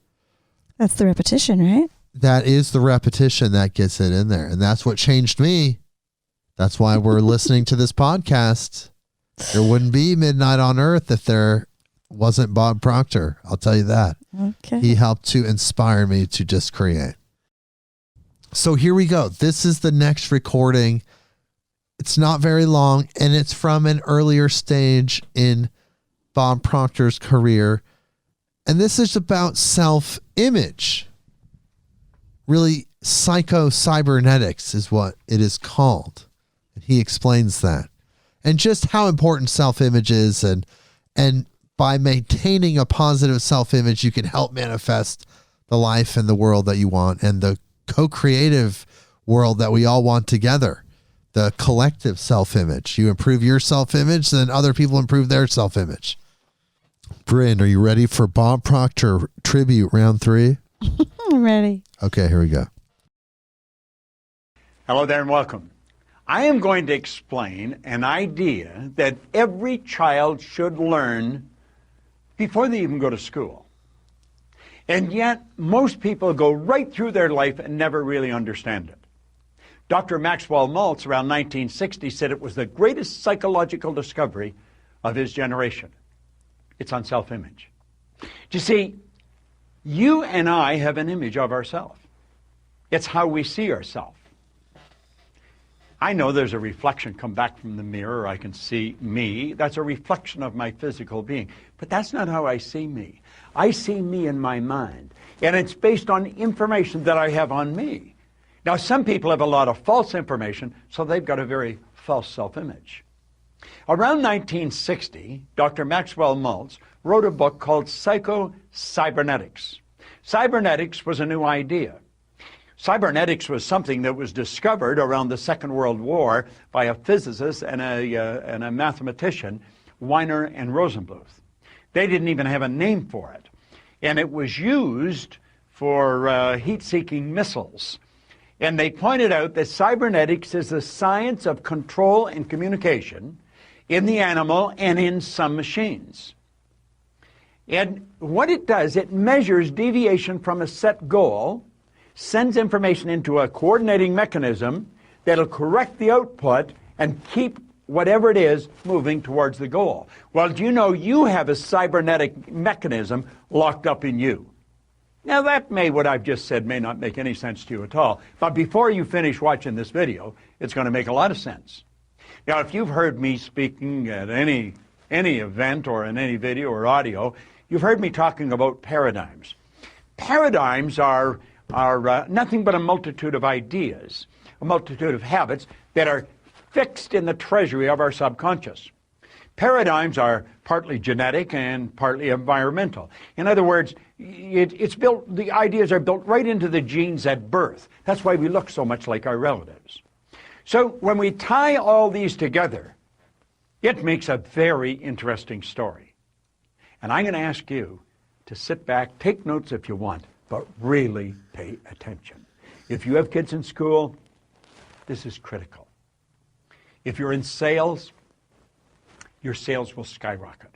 That's the repetition, right? That is the repetition that gets it in there. And that's what changed me. That's why we're listening to this podcast. There wouldn't be Midnight on Earth if there wasn't Bob Proctor. I'll tell you that. Okay. He helped to inspire me to just create. So here we go. This is the next recording. It's not very long, and it's from an earlier stage in Bob Proctor's career. And this is about self-image. Really, psycho-cybernetics is what it is called. And he explains that. And just how important self-image is, and by maintaining a positive self-image, you can help manifest the life and the world that you want, and the co-creative world that we all want together. The collective self-image. You improve your self-image, then other people improve their self-image. Brynn, are you ready for Bob Proctor tribute round 3? I'm ready. Okay, here we go. Hello there and welcome. I am going to explain an idea that every child should learn before they even go to school. And yet, most people go right through their life and never really understand it. Dr. Maxwell Maltz, around 1960, said it was the greatest psychological discovery of his generation. It's on self-image. You see, you and I have an image of ourselves. It's how we see ourselves. I know there's a reflection come back from the mirror. I can see me. That's a reflection of my physical being. But that's not how I see me. I see me in my mind. And it's based on information that I have on me. Now, some people have a lot of false information, so they've got a very false self-image. Around 1960, Dr. Maxwell Maltz wrote a book called Psycho-Cybernetics. Cybernetics was a new idea. Cybernetics was something that was discovered around the Second World War by a physicist and a mathematician, Weiner and Rosenbluth. They didn't even have a name for it. And it was used for heat-seeking missiles. And they pointed out that cybernetics is the science of control and communication in the animal and in some machines. And what it does, it measures deviation from a set goal, sends information into a coordinating mechanism that'll correct the output and keep whatever it is moving towards the goal. Well, do you know you have a cybernetic mechanism locked up in you? Now what I've just said may not make any sense to you at all, but before you finish watching this video, it's going to make a lot of sense. Now, if you've heard me speaking at any event or in any video or audio, you've heard me talking about paradigms. Paradigms are nothing but a multitude of ideas, a multitude of habits that are fixed in the treasury of our subconscious. Paradigms are partly genetic and partly environmental. In other words, the ideas are built right into the genes at birth. That's why we look so much like our relatives. So when we tie all these together, it makes a very interesting story. And I'm going to ask you to sit back, take notes if you want, but really pay attention. If you have kids in school, this is critical. If you're in sales, your sales will skyrocket.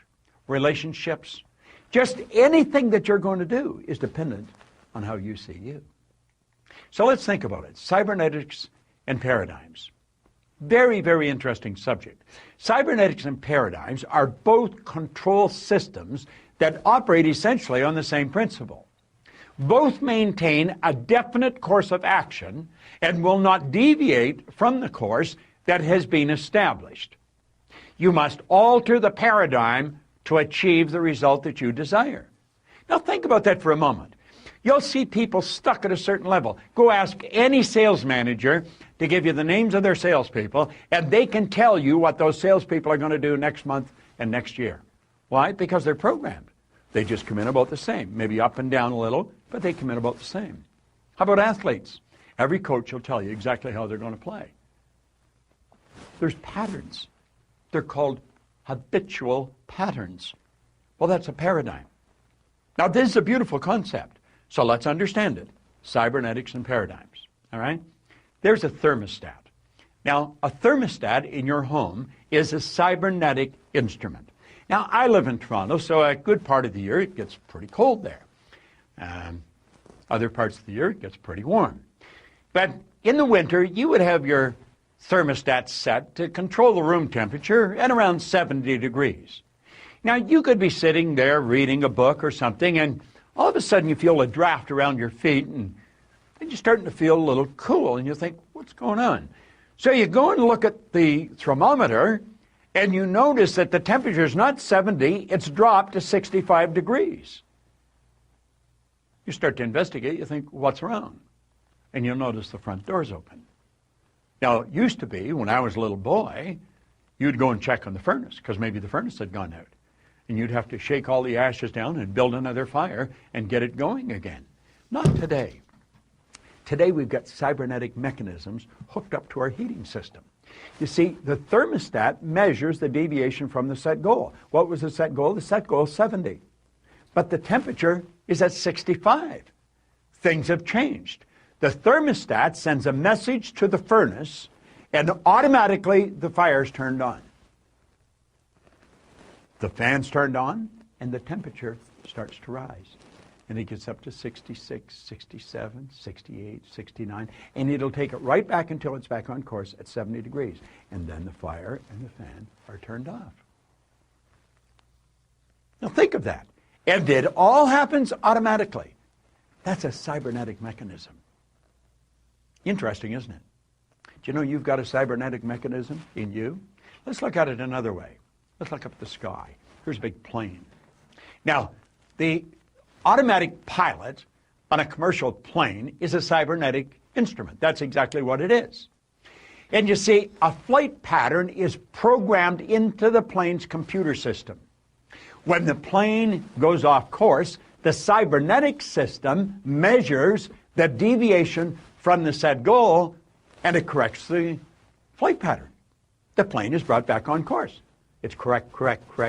Relationships, just anything that you're going to do is dependent on how you see you. So let's think about it. Cybernetics and paradigms. Very, very interesting subject. Cybernetics and paradigms are both control systems that operate essentially on the same principle. Both maintain a definite course of action and will not deviate from the course that has been established. You must alter the paradigm to achieve the result that you desire. Now think about that for a moment. You'll see people stuck at a certain level. Go ask any sales manager to give you the names of their salespeople, and they can tell you what those salespeople are going to do next month and next year. Why? Because they're programmed. They just come in about the same, maybe up and down a little, but they come in about the same. How about athletes? Every coach will tell you exactly how they're going to play. There's patterns. They're called habitual patterns. Well, that's a paradigm. Now, this is a beautiful concept. So let's understand it. Cybernetics and paradigms. All right? There's a thermostat. Now, a thermostat in your home is a cybernetic instrument. Now, I live in Toronto, so a good part of the year it gets pretty cold there. Other parts of the year it gets pretty warm. But in the winter, you would have your thermostat set to control the room temperature at around 70 degrees. Now, you could be sitting there reading a book or something, and all of a sudden you feel a draft around your feet, and you're starting to feel a little cool, and you think, what's going on? So you go and look at the thermometer, and you notice that the temperature is not 70, it's dropped to 65 degrees. You start to investigate, you think, what's wrong? And you'll notice the front door's open. Now, it used to be, when I was a little boy, you'd go and check on the furnace, because maybe the furnace had gone out. And you'd have to shake all the ashes down and build another fire and get it going again. Not today. Today we've got cybernetic mechanisms hooked up to our heating system. You see, the thermostat measures the deviation from the set goal. What was the set goal? The set goal is 70. But the temperature is at 65. Things have changed. The thermostat sends a message to the furnace, and automatically the fire's turned on. The fan's turned on, and the temperature starts to rise. And it gets up to 66, 67, 68, 69, and it'll take it right back until it's back on course at 70 degrees. And then the fire and the fan are turned off. Now think of that. And it all happens automatically. That's a cybernetic mechanism. Interesting, isn't it? Do you know you've got a cybernetic mechanism in you? Let's look at it another way. Let's look up at the sky. Here's a big plane. Now, the automatic pilot on a commercial plane is a cybernetic instrument. That's exactly what it is. And you see, a flight pattern is programmed into the plane's computer system. When the plane goes off course, the cybernetic system measures the deviation from the set goal, and it corrects the flight pattern. The plane is brought back on course. It's correct. Do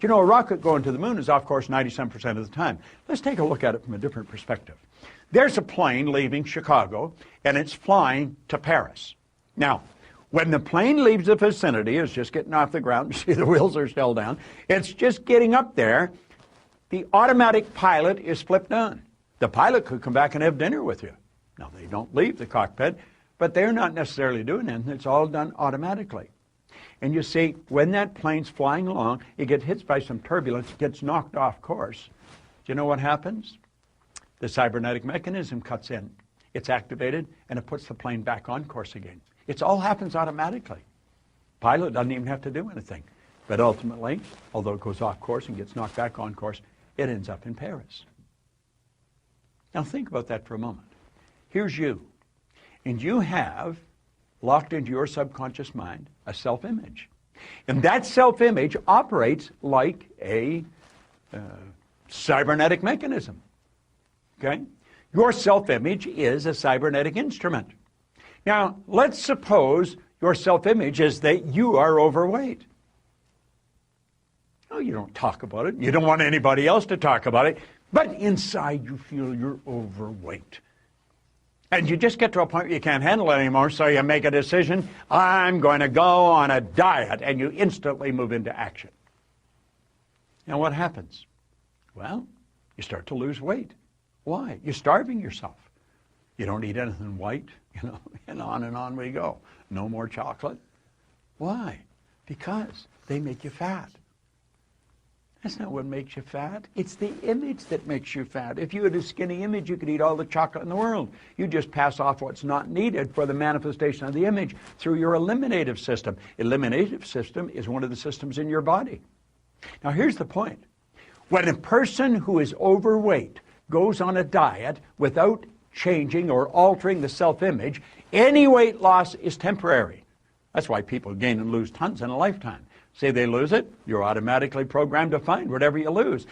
you know a rocket going to the moon is off course 97% of the time? Let's take a look at it from a different perspective. There's a plane leaving Chicago, and it's flying to Paris. Now, when the plane leaves the vicinity, it's just getting off the ground, you see the wheels are still down, it's just getting up there, the automatic pilot is flipped on. The pilot could come back and have dinner with you. Now, they don't leave the cockpit, but they're not necessarily doing anything. It's all done automatically. And you see, when that plane's flying along, it gets hit by some turbulence, gets knocked off course. Do you know what happens? The cybernetic mechanism cuts in. It's activated, and it puts the plane back on course again. It all happens automatically. Pilot doesn't even have to do anything. But ultimately, although it goes off course and gets knocked back on course, it ends up in Paris. Now think about that for a moment. Here's you. And you have locked into your subconscious mind a self-image. And that self-image operates like a cybernetic mechanism. Okay? Your self-image is a cybernetic instrument. Now, let's suppose your self-image is that you are overweight. Oh, you don't talk about it. You don't want anybody else to talk about it. But inside you feel you're overweight. And you just get to a point where you can't handle it anymore, so you make a decision, I'm going to go on a diet, and you instantly move into action. Now what happens? Well, you start to lose weight. Why? You're starving yourself. You don't eat anything white, and on we go. No more chocolate. Why? Because they make you fat. That's not what makes you fat. It's the image that makes you fat. If you had a skinny image, you could eat all the chocolate in the world. You just pass off what's not needed for the manifestation of the image through your eliminative system. Eliminative system is one of the systems in your body. Now here's the point. When a person who is overweight goes on a diet without changing or altering the self-image, any weight loss is temporary. That's why people gain and lose tons in a lifetime. Say they lose it, you're automatically programmed to find whatever you lose.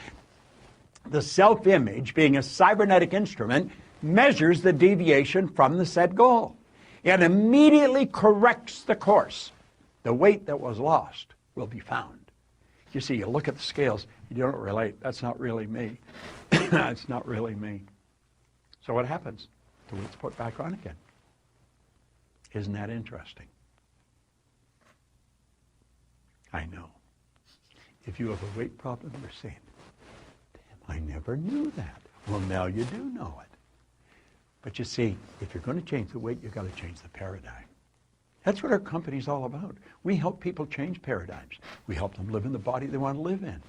The self-image, being a cybernetic instrument, measures the deviation from the set goal and immediately corrects the course. The weight that was lost will be found. You see, you look at the scales, you don't relate. That's not really me. That's not really me. So what happens? The weight's put back on again. Isn't that interesting? I know. If you have a weight problem, you're saying, damn, I never knew that. Well, now you do know it. But you see, if you're going to change the weight, you've got to change the paradigm. That's what our company's all about. We help people change paradigms. We help them live in the body they want to live in.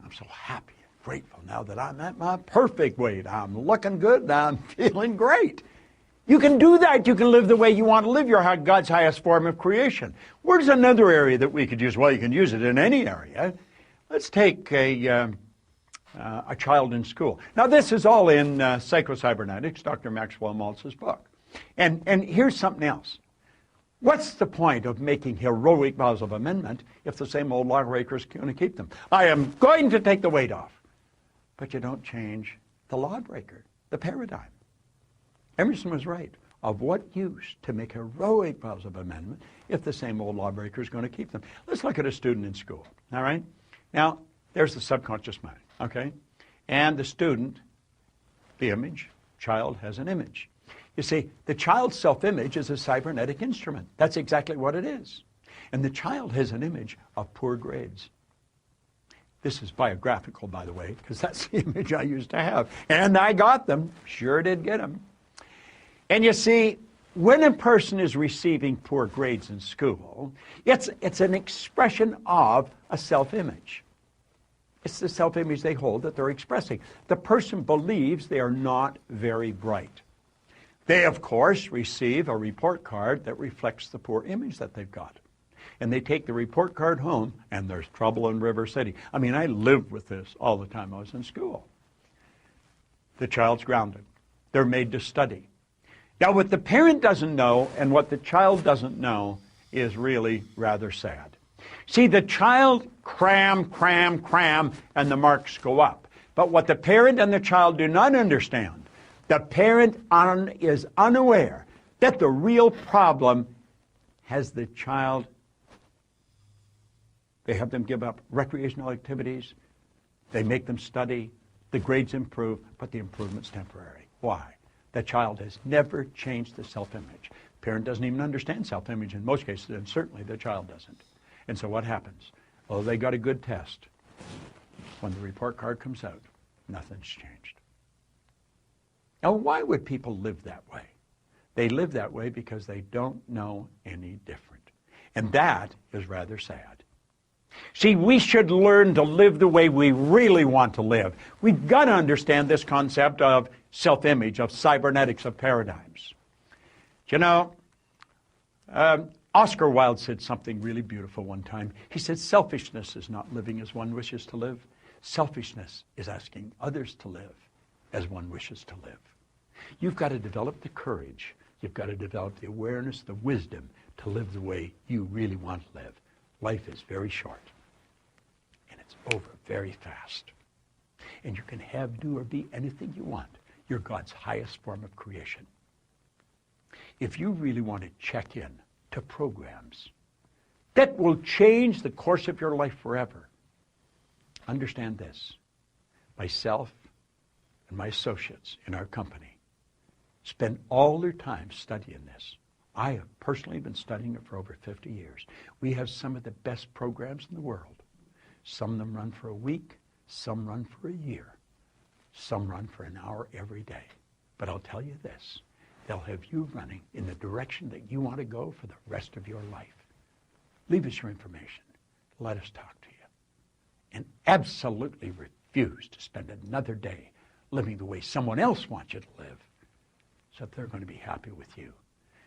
I'm so happy and grateful now that I'm at my perfect weight. I'm looking good and I'm feeling great. You can do that. You can live the way you want to live. You're God's highest form of creation. Where's another area that we could use? Well, you can use it in any area. Let's take a child in school. Now, this is all in Psycho-Cybernetics, Dr. Maxwell Maltz's book. And here's something else. What's the point of making heroic vows of amendment if the same old lawbreakers are going to keep them? I am going to take the weight off. But you don't change the lawbreaker, the paradigm. Emerson was right. Of what use to make heroic vows of amendment if the same old lawbreaker is going to keep them? Let's look at a student in school, all right? Now, there's the subconscious mind, okay? And the student, the image, child has an image. You see, the child's self-image is a cybernetic instrument. That's exactly what it is. And the child has an image of poor grades. This is biographical, by the way, because that's the image I used to have. And I got them, sure did get them. And you see, when a person is receiving poor grades in school, it's an expression of a self-image. It's the self-image they hold that they're expressing. The person believes they are not very bright. They, of course, receive a report card that reflects the poor image that they've got. And they take the report card home, and there's trouble in River City. I mean, I lived with this all the time I was in school. The child's grounded. They're made to study. Now, what the parent doesn't know and what the child doesn't know is really rather sad. See, the child cram, and the marks go up. But what the parent and the child do not understand, the parent is unaware that the real problem has the child. They have them give up recreational activities. They make them study. The grades improve, but the improvement's temporary. Why? The child has never changed the self-image. Parent doesn't even understand self-image in most cases, and certainly the child doesn't. And so what happens? Oh, they got a good test. When the report card comes out, nothing's changed. Now, why would people live that way? They live that way because they don't know any different. And that is rather sad. See, we should learn to live the way we really want to live. We've got to understand this concept of self-image, of cybernetics, of paradigms. You know, Oscar Wilde said something really beautiful one time. He said, selfishness is not living as one wishes to live. Selfishness is asking others to live as one wishes to live. You've got to develop the courage. You've got to develop the awareness, the wisdom to live the way you really want to live. Life is very short, and it's over very fast. And you can have, do, or be anything you want. You're God's highest form of creation. If you really want to check in to programs that will change the course of your life forever, understand this. Myself and my associates in our company spend all their time studying this. I have personally been studying it for over 50 years. We have some of the best programs in the world. Some of them run for a week, some run for a year, some run for an hour every day. But I'll tell you this, they'll have you running in the direction that you want to go for the rest of your life. Leave us your information. Let us talk to you. And absolutely refuse to spend another day living the way someone else wants you to live, so that they're going to be happy with you.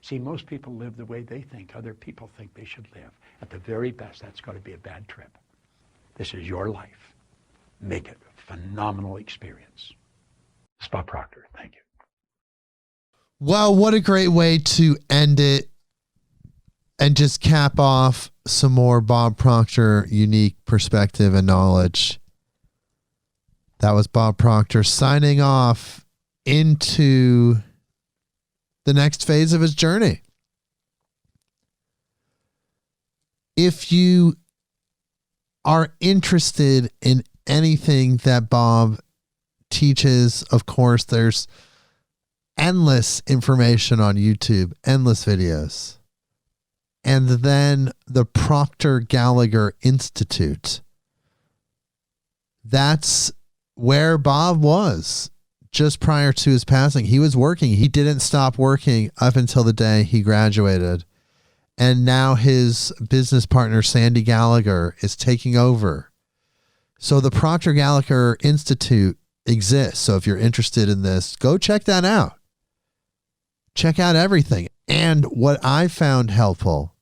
See, most people live the way they think other people think they should live. At the very best, that's going to be a bad trip. This is your life. Make it a phenomenal experience. This is Bob Proctor. Thank you. Well, what a great way to end it and just cap off some more Bob Proctor unique perspective and knowledge. That was Bob Proctor signing off into the next phase of his journey. If you are interested in anything that Bob teaches, of course, there's endless information on YouTube, endless videos. And then the Proctor Gallagher Institute. That's where Bob was just prior to his passing. He was working. He didn't stop working up until the day he graduated. And now his business partner, Sandy Gallagher, is taking over. So the Proctor Gallagher Institute exists. So if you're interested in this, go check that out. Check out everything. And what I found helpful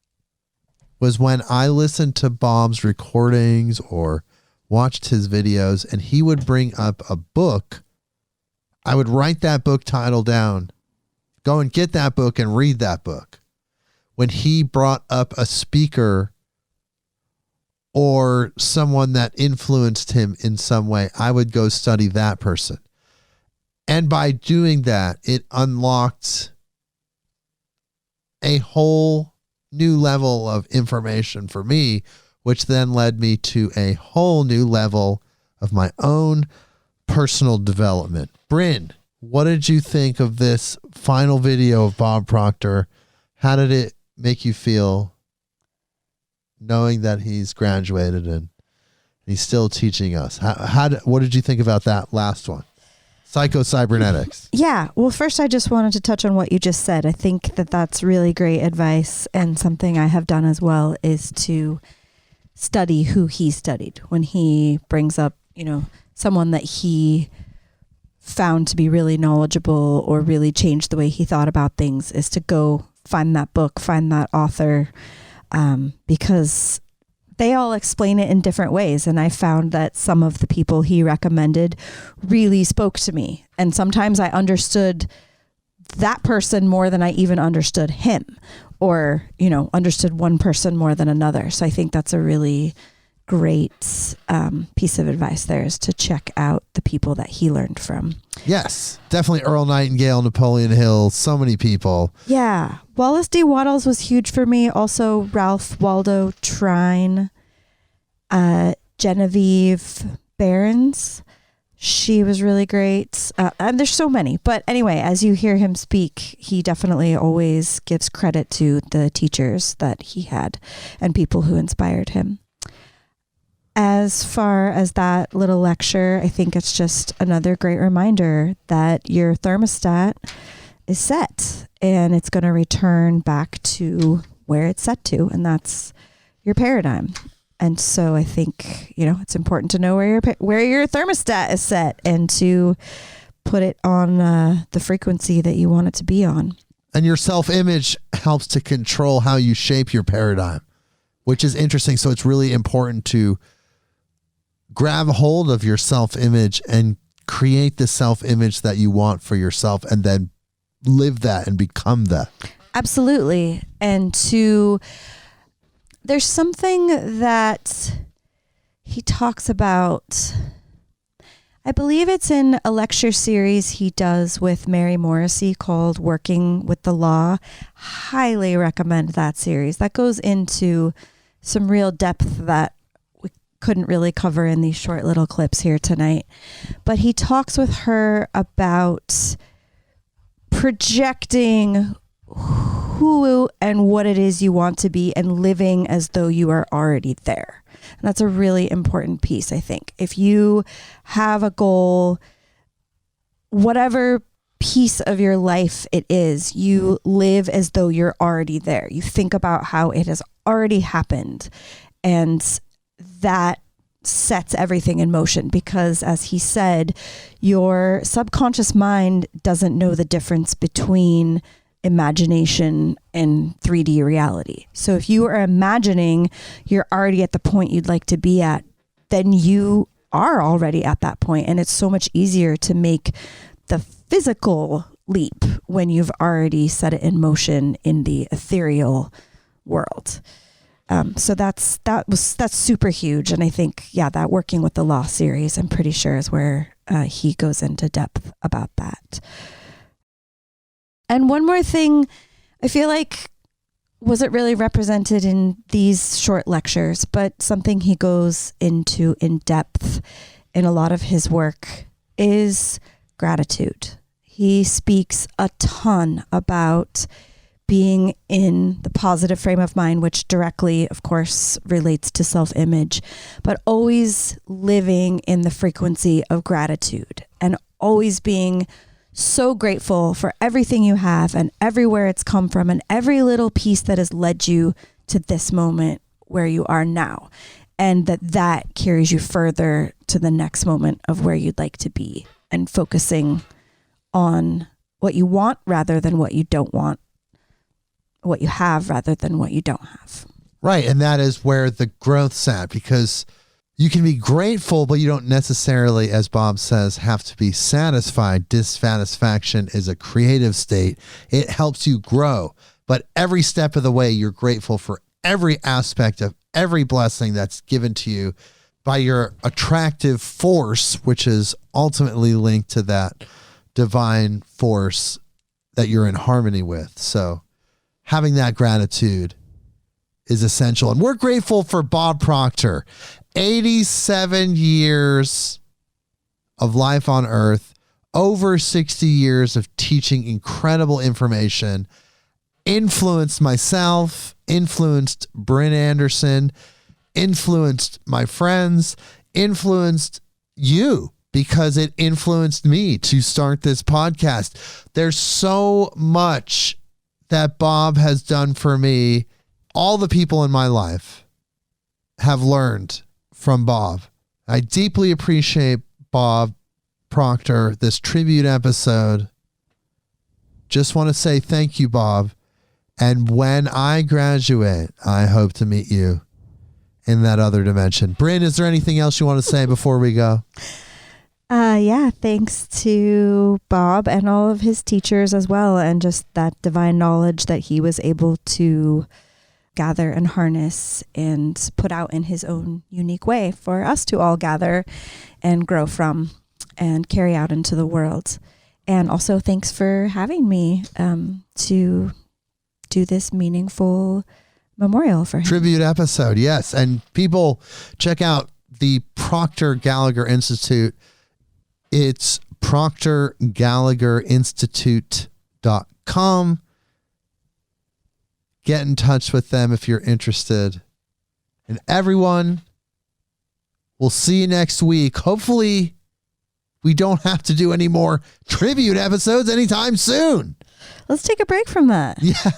was when I listened to Bob's recordings or watched his videos and he would bring up a book, I would write that book title down, go and get that book and read that book. When he brought up a speaker or someone that influenced him in some way, I would go study that person. And by doing that, it unlocked a whole new level of information for me, which then led me to a whole new level of my own personal development. Brynn, what did you think of this final video of Bob Proctor? How did it make you feel knowing that he's graduated and he's still teaching us? What did you think about that last one? Psycho-cybernetics. Yeah. Well, first, I just wanted to touch on what you just said. I think that that's really great advice, and something I have done as well is to study who he studied. When he brings up, someone that he found to be really knowledgeable or really changed the way he thought about things, is to go find that book, find that author, because they all explain it in different ways. And I found that some of the people he recommended really spoke to me. And sometimes I understood that person more than I even understood him, or, understood one person more than another. So I think that's a really great piece of advice there, is to check out the people that he learned from. Yes, definitely Earl Nightingale, Napoleon Hill, so many people. Yeah. Wallace D. Wattles was huge for me. Also Ralph Waldo Trine, Genevieve Behrens. She was really great. And there's so many. But anyway, as you hear him speak, he definitely always gives credit to the teachers that he had and people who inspired him. As far as that little lecture, I think it's just another great reminder that your thermostat is set and it's going to return back to where it's set to, and that's your paradigm. And so I think, it's important to know where your thermostat is set and to put it on the frequency that you want it to be on. And your self-image helps to control how you shape your paradigm, which is interesting. So it's really important to grab a hold of your self-image and create the self-image that you want for yourself, and then live that and become that. Absolutely. And there's something that he talks about, I believe it's in a lecture series he does with Mary Morrissey called Working with the Law. Highly recommend that series. That goes into some real depth that we couldn't really cover in these short little clips here tonight. But he talks with her about projecting who and what it is you want to be and living as though you are already there. And that's a really important piece, I think. If you have a goal, whatever piece of your life it is, you live as though you're already there. You think about how it has already happened, and that sets everything in motion, because as he said, your subconscious mind doesn't know the difference between imagination and 3D reality. So if you are imagining you're already at the point you'd like to be at, then you are already at that point, and it's so much easier to make the physical leap when you've already set it in motion in the ethereal world. So that's super huge. And I think, that Working with the Law series, I'm pretty sure is where he goes into depth about that. And one more thing, I feel like wasn't really represented in these short lectures, but something he goes into in depth in a lot of his work is gratitude. He speaks a ton about being in the positive frame of mind, which directly, of course, relates to self-image, but always living in the frequency of gratitude and always being so grateful for everything you have and everywhere it's come from and every little piece that has led you to this moment where you are now. And that carries you further to the next moment of where you'd like to be, and focusing on what you want rather than what you don't want, what you have rather than what you don't have. Right. And that is where the growth's at, because you can be grateful, but you don't necessarily, as Bob says, have to be satisfied. Dissatisfaction is a creative state. It helps you grow. But every step of the way, you're grateful for every aspect of every blessing that's given to you by your attractive force, which is ultimately linked to that divine force that you're in harmony with. So having that gratitude is essential. And we're grateful for Bob Proctor. 87 years of life on earth, over 60 years of teaching incredible information, influenced myself, influenced Brynn Anderson, influenced my friends, influenced you, because it influenced me to start this podcast. There's so much that Bob has done for me. All the people in my life have learned from Bob. I deeply appreciate Bob Proctor, this tribute episode. Just want to say thank you, Bob. And when I graduate, I hope to meet you in that other dimension. Brynn, is there anything else you want to say before we go? Thanks to Bob and all of his teachers as well, and just that divine knowledge that he was able to gather and harness and put out in his own unique way for us to all gather and grow from and carry out into the world. And also thanks for having me to do this meaningful memorial for him. Tribute episode, yes. And people, check out the Proctor Gallagher Institute. It's proctorgallagherinstitute.com. Get in touch with them if you're interested. And everyone, we'll see you next week. Hopefully, we don't have to do any more tribute episodes anytime soon. Let's take a break from that. Yeah.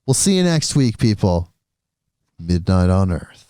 We'll see you next week, people. Midnight on Earth.